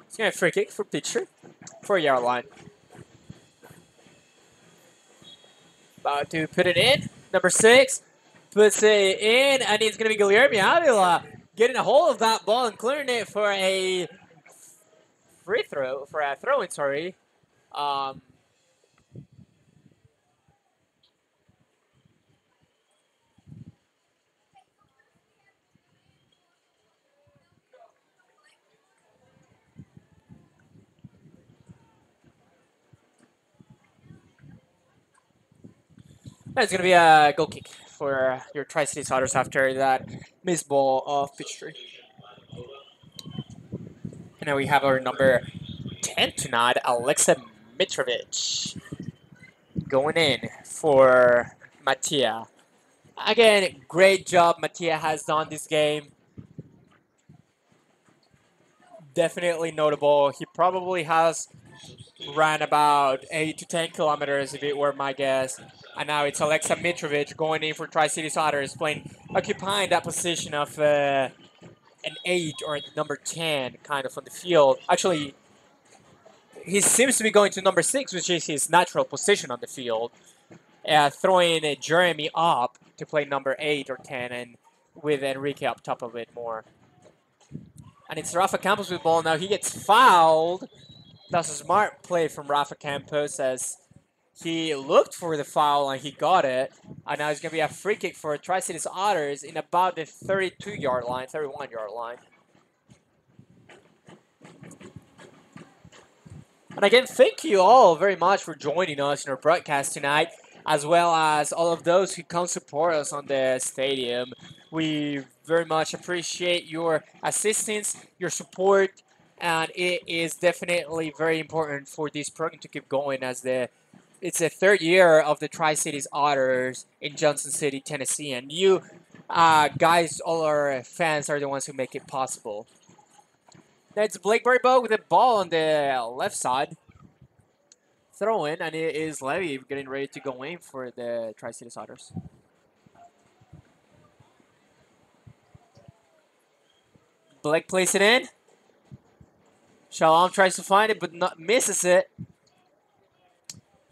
He's going to free kick for Peachtree, 4-yard line. About to put it in. Number 6 puts it in, and it's going to be Guilherme Avila getting a hold of that ball and clearing it for a free throw, for a throw-in, sorry. That's going to be a goal kick for your Tri-Cities Otters after that missed ball of Peachtree. And now we have our number 10 tonight, Alexa Mitrovic, going in for Mattia. Again, great job Mattia has done this game. Definitely notable. He probably has ran about 8 to 10 kilometers if it were my guess. And now it's Alexa Mitrovic going in for Tri-Cities Otters, occupying that position of an 8 or number 10 kind of on the field. Actually, he seems to be going to number 6, which is his natural position on the field. Throwing Jeremy up to play number 8 or 10, and with Enrique up top of it more. And it's Rafa Campos with the ball now. He gets fouled. That's a smart play from Rafa Campos, as he looked for the foul and he got it. And now it's going to be a free kick for Tri-Cities Otters in about the 32-yard line, 31-yard line. And again, thank you all very much for joining us in our broadcast tonight, as well as all of those who come support us on the stadium. We very much appreciate your assistance, your support, and it is definitely very important for this program to keep going, as it's the 3rd year of the Tri-Cities Otters in Johnson City, Tennessee, and you guys, all our fans, are the ones who make it possible. That's Blake Berrybo with the ball on the left side. Throw in, and it is Levy getting ready to go in for the Tri-Cities Otters. Blake plays it in. Shalom tries to find it, but misses it.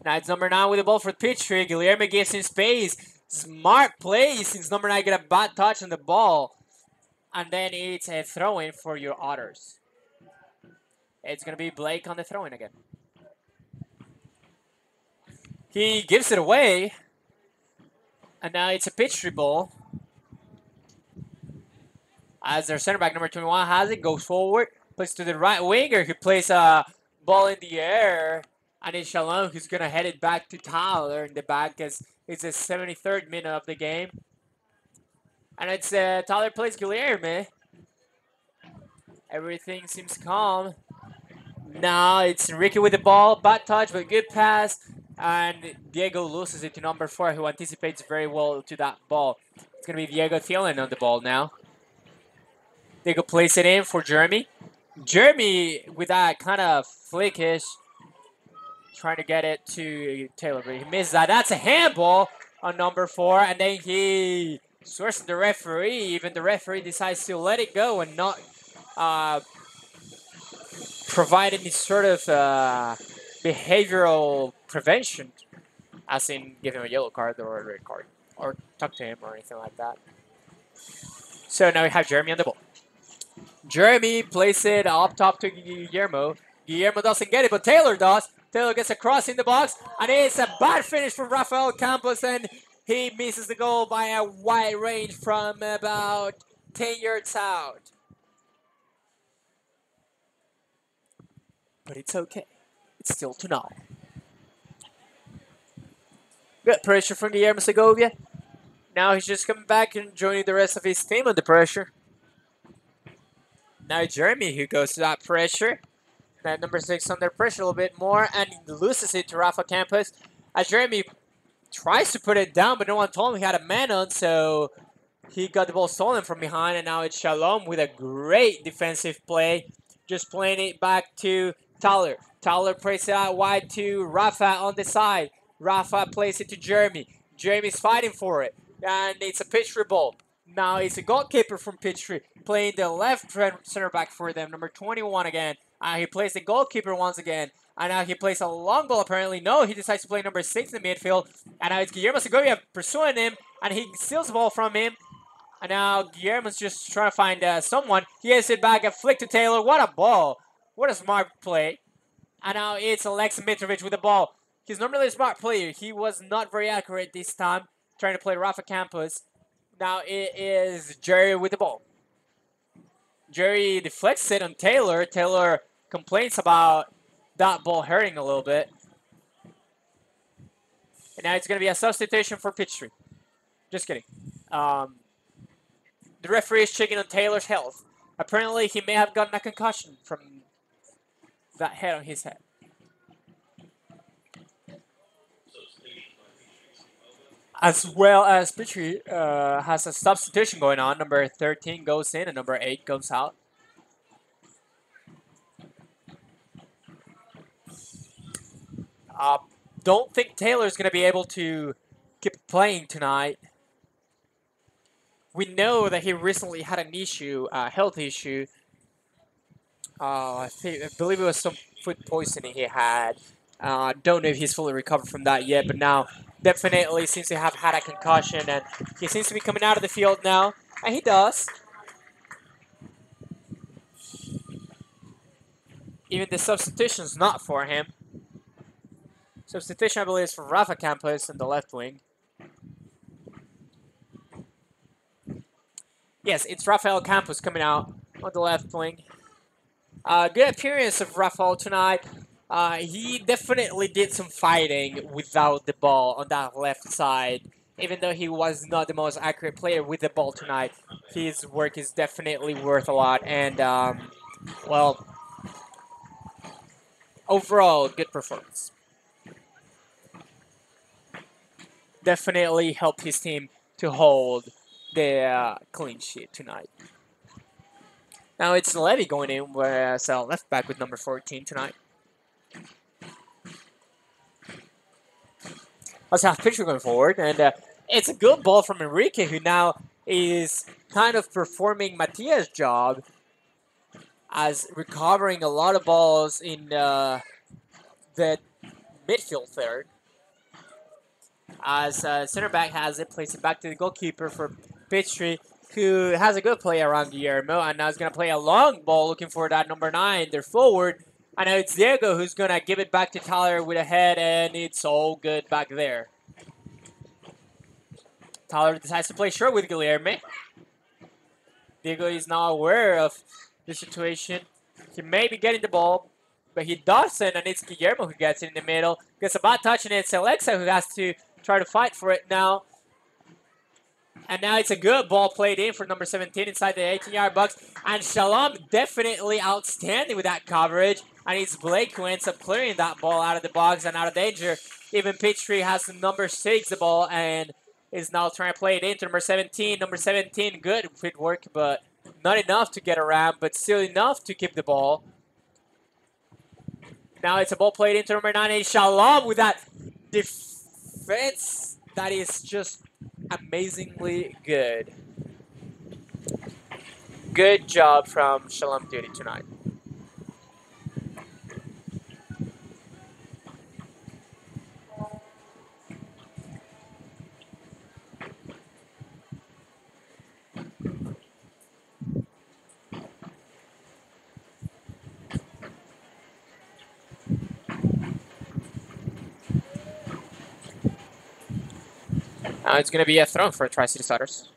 Now it's number 9 with the ball for Peachtree. Guilherme gives him space. Smart play since number 9 get a bad touch on the ball. And then it's a throw-in for your Otters. It's going to be Blake on the throw-in again. He gives it away. And now it's a Peachtree ball. As their center back, number 21, has it, goes forward, plays to the right winger, who plays a ball in the air. And it's Shalom who's going to head it back to Tyler in the back, as it's the 73rd minute of the game. And it's Tyler plays Guilherme. Everything seems calm. Now it's Enrique with the ball. Bad touch, but good pass. And Diego loses it to number 4, who anticipates very well to that ball. It's going to be Diego Thielen on the ball now. Diego plays it in for Jeremy. Jeremy with that kind of flickish, trying to get it to Taylor, but he misses that. That's a handball on number 4, and then he swears to the referee. Even the referee decides to let it go and not provide any sort of behavioral prevention, as in give him a yellow card or a red card, or talk to him or anything like that. So now we have Jeremy on the ball. Jeremy plays it up top to Guillermo. Guillermo doesn't get it, but Taylor does. Taylor gets a cross in the box, and it's a bad finish from Rafael Campos, and he misses the goal by a wide range from about 10 yards out. But it's okay. It's still 2-0. Good pressure from Guillermo Segovia. Now he's just coming back and joining the rest of his team under pressure. Now Jeremy who goes to that pressure. Now number 6 under pressure a little bit more and loses it to Rafa Campos. As Jeremy tries to put it down, but no one told him he had a man on, so he got the ball stolen from behind, and now it's Shalom with a great defensive play. Just playing it back to Tyler. Tyler plays it out wide to Rafa on the side. Rafa plays it to Jeremy. Jeremy's fighting for it, and it's a Peachtree ball. Now it's a goalkeeper from Peachtree playing the left center back for them, number 21 again. He plays the goalkeeper once again. And now he plays a long ball apparently. No, he decides to play number 6 in the midfield. And now it's Guillermo Segovia pursuing him. And he steals the ball from him. And now Guillermo's just trying to find someone. He gets it back, a flick to Taylor. What a ball. What a smart play. And now it's Alexei Mitrovic with the ball. He's normally a smart player. He was not very accurate this time, trying to play Rafa Campos. Now it is Jerry with the ball. Jerry deflects it on Taylor. Taylor complains about that ball hurting a little bit. And now it's going to be a substitution for Peachtree. Just kidding. The referee is checking on Taylor's health. Apparently, he may have gotten a concussion from that head on his head. As well as Peachtree has a substitution going on. Number 13 goes in and number 8 goes out. Don't think Taylor's going to be able to keep playing tonight. We know that he recently had an issue, a health issue. I believe it was some food poisoning he had. Don't know if he's fully recovered from that yet, but now definitely seems to have had a concussion, and he seems to be coming out of the field now, and he does. Even the substitution's not for him. Substitution, I believe, is for Rafa Campos in the left wing. Yes, it's Rafael Campos coming out on the left wing. Good appearance of Rafael tonight. He definitely did some fighting without the ball on that left side. Even though he was not the most accurate player with the ball tonight, his work is definitely worth a lot. And, well, overall, good performance. Definitely helped his team to hold the clean sheet tonight. Now it's Levy going in, whereas left back with number 14 tonight. Let's have Peachtree going forward, and it's a good ball from Enrique, who now is kind of performing Matias' job as recovering a lot of balls in the midfield third. As center back has it, plays it back to the goalkeeper for Peachtree, who has a good play around Guillermo, and now is going to play a long ball looking for that number 9, their forward. I know it's Diego who's going to give it back to Tyler with a head, and it's all good back there. Tyler decides to play short with Guillermo. Diego is now aware of the situation. He may be getting the ball, but he doesn't, and it's Guillermo who gets it in the middle. Gets a bad touch, and it's Alexa who has to try to fight for it now. And now it's a good ball played in for number 17 inside the 18-yard box. And Shalom definitely outstanding with that coverage. And it's Blake who ends up clearing that ball out of the box and out of danger. Even Peachtree has number 6 the ball and is now trying to play it into number 17. Number 17, good footwork, but not enough to get around, but still enough to keep the ball. Now it's a ball played into number 9, and Shalom with that defense that is just amazingly good. Good job from Shalom Duty tonight. Now it's going to be a throw for Tri-City Otters.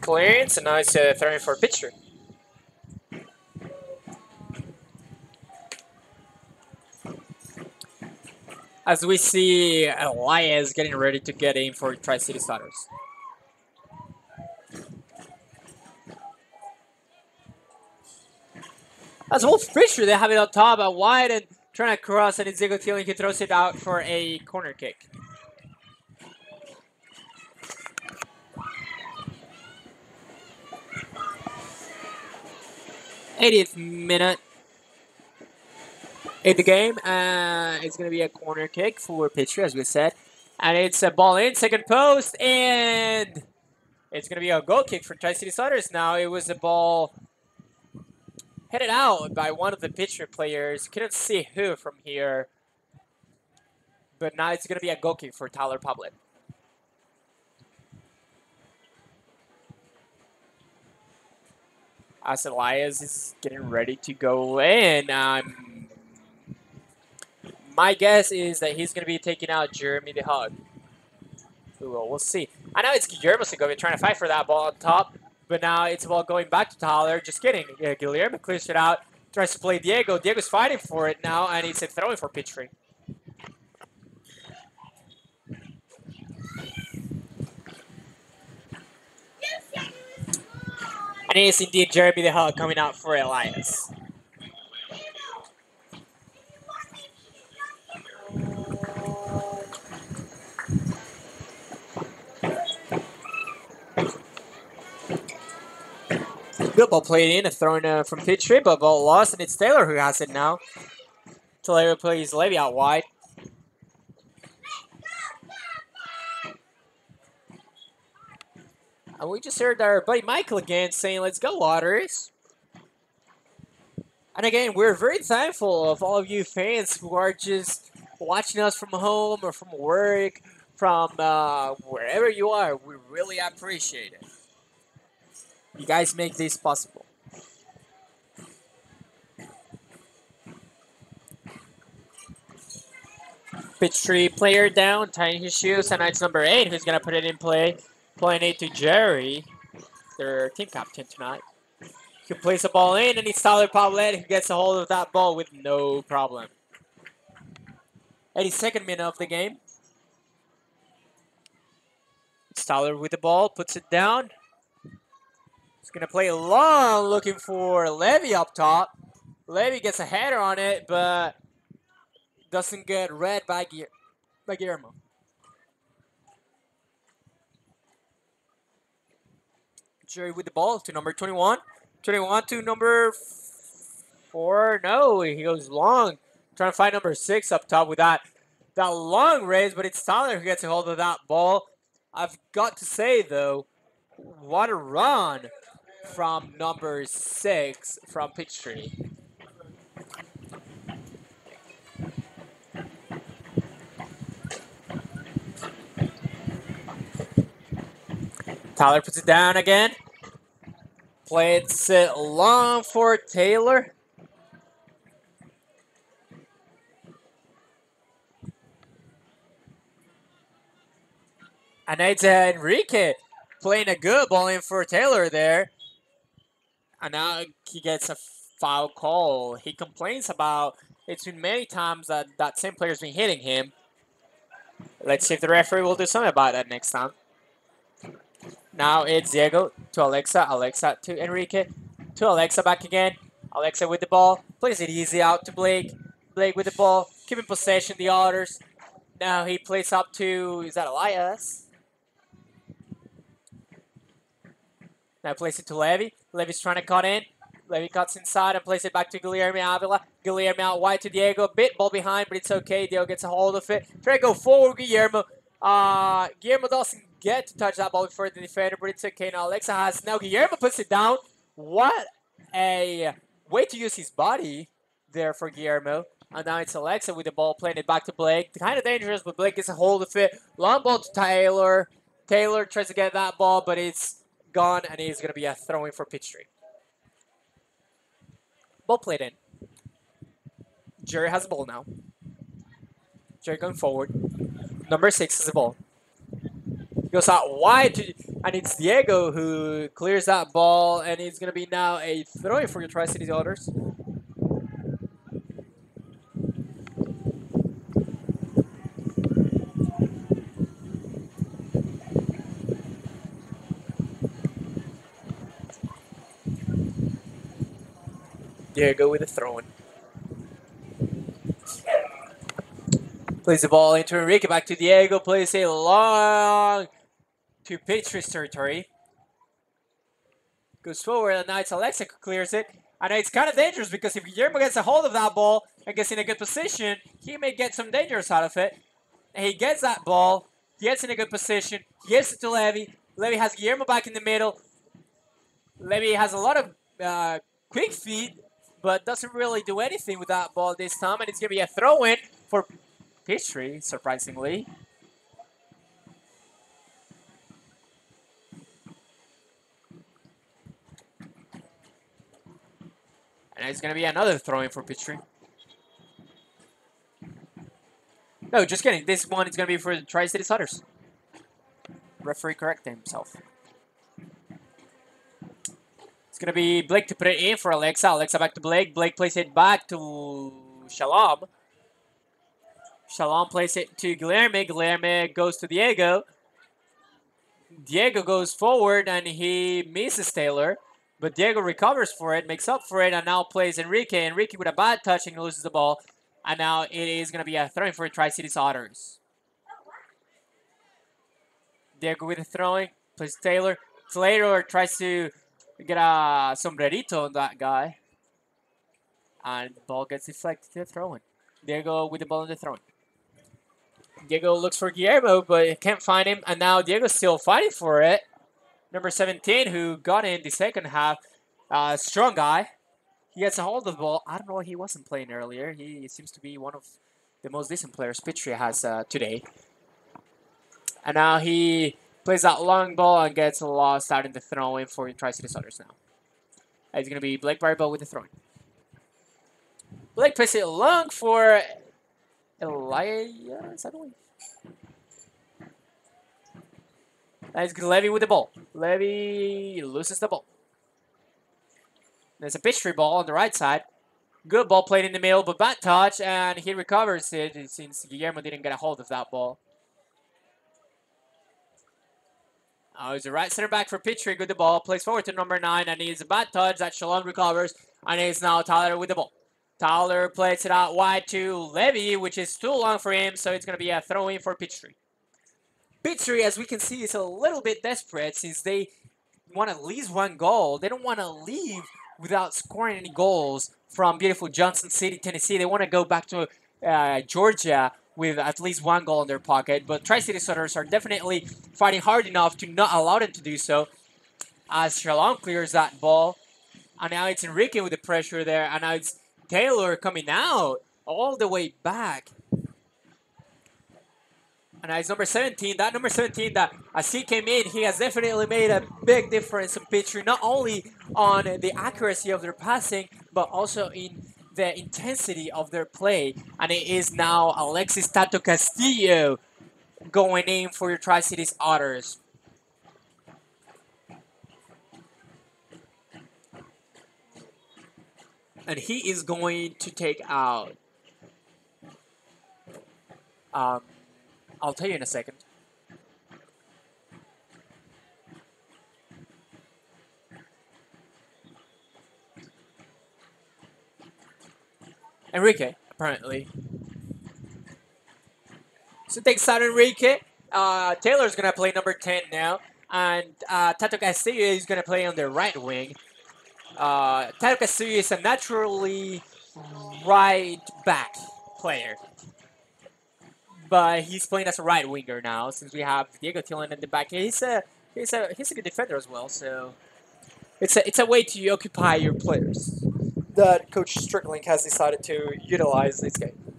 clearance, and now it's throwing for Peachtree. As we see Elias getting ready to get in for Tri-City Otters. As well, Peachtree, they have it on top, wide and trying to cross, and it's Diego Thielen who throws it out for a corner kick. '80th minute in the game. It's going to be a corner kick for Peachtree, as we said. And it's a ball in, second post, and it's going to be a goal kick for Tri-City Otters now. It was a ball headed out by one of the Peachtree players. Couldn't see who from here. But now it's going to be a goal kick for Tyler Pavlet. As Elias is getting ready to go in. My guess is that he's going to be taking out Jeremy the Hug. We'll see. I know it's Guillermo Segovia trying to fight for that ball on top, but now it's a ball going back to Tyler. Just kidding. Guillermo clears it out, tries to play Diego. Diego's fighting for it now, and he's throwing for Peachtree. And it is indeed Jeremy the Hug coming out for Elias. Good ball played in, a thrown from Peachtree, but ball lost, and it's Taylor who has it now. Taylor plays Levy out wide. And we just heard our buddy Michael again saying, "Let's go, Otters." And again, we're very thankful of all of you fans who are just watching us from home or from work, from wherever you are. We really appreciate it. You guys make this possible. Peachtree player down, tying his shoes, and it's number 8 who's going to put it in play. Playing it to Jerry, their team captain tonight. He plays the ball in, and it's Tyler Pavlet who gets a hold of that ball with no problem. 82nd minute of the game. It's Tyler with the ball, puts it down. He's going to play long, looking for Levy up top. Levy gets a header on it, but doesn't get read by Guillermo. Jerry with the ball to number 21. 21 to number 4. No, he goes long. Trying to find number 6 up top with that long raise, but it's Tyler who gets a hold of that ball. I've got to say, though, what a run from number 6 from Peachtree. Tyler puts it down again. Plays it long for Taylor. And it's Enrique playing a good ball in for Taylor there. And now he gets a foul call. He complains about it's been many times that that same player's been hitting him. Let's see if the referee will do something about that next time. Now it's Diego to Alexa, Alexa to Enrique, to Alexa back again. Alexa with the ball, plays it easy out to Blake. Blake with the ball, keeping possession, the Otters. Now he plays up to, is that Elias? Now plays it to Levy. Levy's trying to cut in. Levy cuts inside and plays it back to Guillermo Avila. Guillermo out wide to Diego. A bit ball behind, but it's okay. Diego gets a hold of it. Try to go forward, Guillermo. Guillermo doesn't get to touch that ball before the defender, but it's okay. Now Alexa has, now Guillermo puts it down. What a way to use his body there for Guillermo. And now it's Alexa with the ball, playing it back to Blake. Kind of dangerous, but Blake gets a hold of it. Long ball to Taylor. Taylor tries to get that ball, but it's gone, and it's going to be a throw-in for Peachtree. Ball played in. Jerry has the ball now. Jerry going forward. Number 6 has the ball. Goes out wide, and And it's Diego who clears that ball, and it's going to be now a throw for your Tri-Cities Otters. Diego with a throw-in. Plays the ball into Enrique, back to Diego, plays a long to Peachtree's territory. Goes forward, and now it's Alexa who clears it. And it's kind of dangerous because if Guillermo gets a hold of that ball and gets in a good position, he may get some dangers out of it. And he gets that ball, he gets in a good position, he gives it to Levy. Levy has Guillermo back in the middle. Levy has a lot of quick feet, but doesn't really do anything with that ball this time. And it's going to be a throw-in for Peachtree, surprisingly. And it's going to be another throw-in for Peachtree. No, just kidding. This one is going to be for the Tri-Cities Otters. Referee corrected himself. It's going to be Blake to put it in for Alexa. Alexa back to Blake. Blake plays it back to Shalom. Shalom plays it to Guilherme. Guilherme goes to Diego. Diego goes forward and he misses Taylor. But Diego recovers for it, makes up for it, and now plays Enrique. Enrique with a bad touch and loses the ball. And now it is going to be a throw-in for Tri-Cities Otters. Diego with a throwing, plays Taylor. Taylor tries to get a sombrerito on that guy. And the ball gets deflected to the throw-in. Diego with the ball in the throw-in. Diego looks for Guillermo, but can't find him. And now Diego's still fighting for it. Number 17, who got in the second half. Strong guy. He gets a hold of the ball. I don't know why he wasn't playing earlier. He seems to be one of the most decent players Peachtree has today. And now he plays that long ball and gets lost out in the throw-in for Tri-Cities Otters now. And it's going to be Blake Barbell with the throw-in. Blake plays it long for Elias, I believe. That's Levy with the ball. Levy loses the ball. There's a Peachtree ball on the right side. Good ball played in the middle, but bad touch, and he recovers it since Guillermo didn't get a hold of that ball. Oh, he's the right center back for Peachtree with the ball. Plays forward to number 9, and he's a bad touch that Shalom recovers, and it's now Tyler with the ball. Tyler plays it out wide to Levy, which is too long for him, so it's going to be a throw-in for Peachtree. Peachtree, as we can see, is a little bit desperate since they want at least one goal. They don't want to leave without scoring any goals from beautiful Johnson City, Tennessee. They want to go back to Georgia with at least one goal in their pocket. But Tri-Cities Otters are definitely fighting hard enough to not allow them to do so. As Shalom clears that ball. And now it's Enrique with the pressure there. And now it's Taylor coming out all the way back. And it's number 17. That number 17 that as he came in, he has definitely made a big difference in Peachtree, not only on the accuracy of their passing, but also in the intensity of their play. And it is now Alexis Tato Castillo going in for your Tri-Cities Otters. And he is going to take out... I'll tell you in a second. Enrique, apparently. So takes out Enrique. Taylor's going to play number 10 now. And Tato Castillo is going to play on the right wing. Tato Castillo is a naturally right back player. But he's playing as a right winger now, since we have Diego Thielen in the back. He's a good defender as well, so it's a way to occupy your players that Coach Strickling has decided to utilize this game.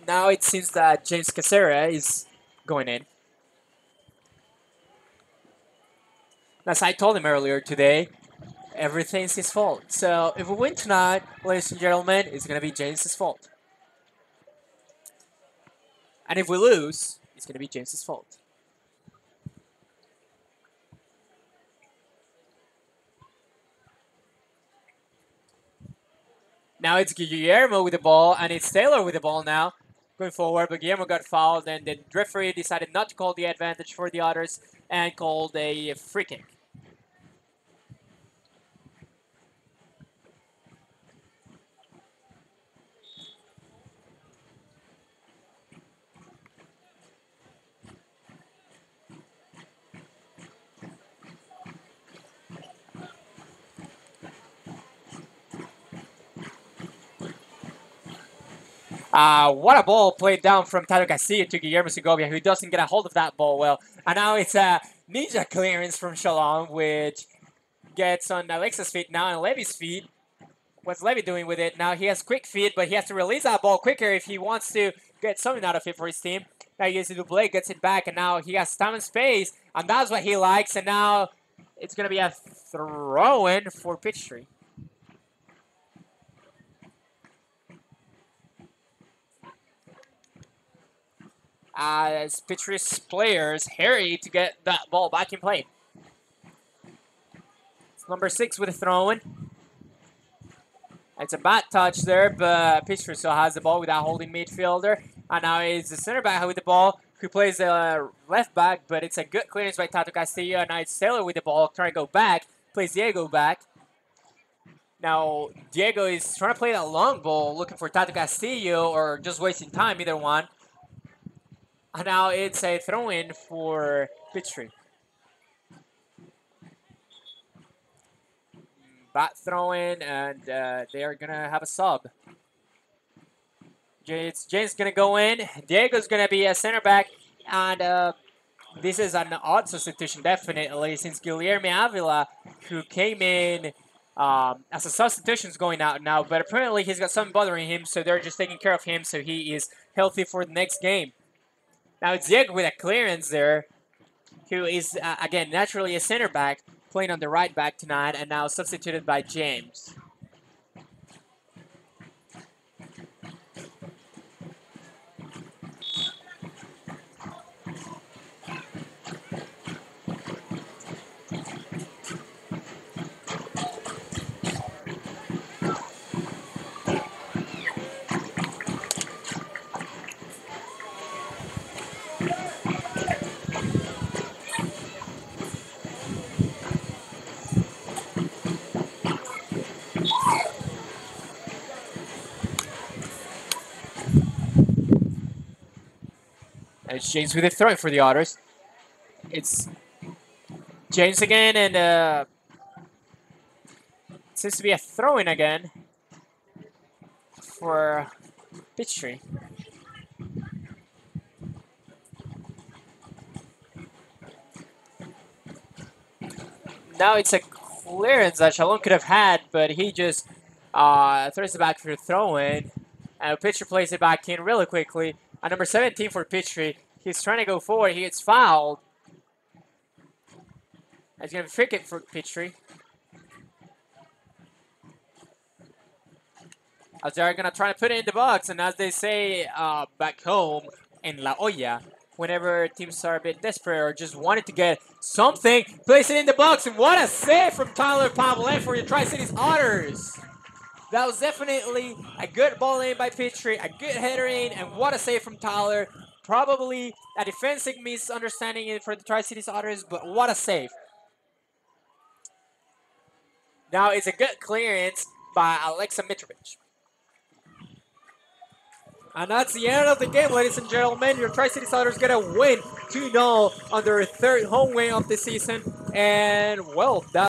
Now it seems that James Casera is going in. As I told him earlier today, everything's his fault. So if we win tonight, ladies and gentlemen, it's going to be James' fault. And if we lose, it's going to be James's fault. Now it's Guillermo with the ball, and it's Taylor with the ball now. Going forward, but Guillermo got fouled, and the referee decided not to call the advantage for the Otters and called a free kick. What a ball played down from Tato Castillo to Guillermo Segovia, who doesn't get a hold of that ball well. And now it's a ninja clearance from Shalom, which gets on Alexa's feet, now on Levy's feet. What's Levy doing with it? Now he has quick feet, but he has to release that ball quicker if he wants to get something out of it for his team. Now he gets to Dublé, gets it back, and now he has time and space, and that's what he likes. And now it's going to be a throw-in for Peachtree. As Peachtree's players hurry to get that ball back in play. It's number 6 with a throw-in. It's a bad touch there, but Peachtree still has the ball without holding midfielder. And now it's the center back with the ball, who plays the left back, but it's a good clearance by Tato Castillo. And now it's Taylor with the ball, trying to go back, plays Diego back. Now, Diego is trying to play that long ball, looking for Tato Castillo, or just wasting time, either one. And now it's a throw-in for Peachtree. Bad throw-in, and they are going to have a sub. James going to go in. Diego's going to be a center back. And this is an odd substitution, definitely, since Guillermo Avila, who came in as a substitution, is going out now. But apparently he's got something bothering him, so they're just taking care of him so he is healthy for the next game. Now it's Diego with a clearance there, who is, again, naturally a center back, playing on the right back tonight, and now substituted by James. It's James with a throw for the Otters. It's James again, and it seems to be a throw-in again for Peachtree. Now it's a clearance that Shalom could have had, but he just throws it back for the throw-in. And Peachtree plays it back in really quickly. And number 17 for Peachtree, he's trying to go forward. He gets fouled. It's going to be free kick for Peachtree. As they're going to try to put it in the box. And as they say back home in La Olla, whenever teams are a bit desperate or just wanted to get something, place it in the box. And what a save from Tyler Pavlet for the Tri-Cities Otters. That was definitely a good ball in by Peachtree, a good header in, and what a save from Tyler. Probably a defensive misunderstanding for the Tri-Cities Otters, but what a save. Now it's a good clearance by Alexa Mitrovic. And that's the end of the game, ladies and gentlemen. Your Tri-Cities Otters get a win 2-0 on their third home win of the season. And, well, that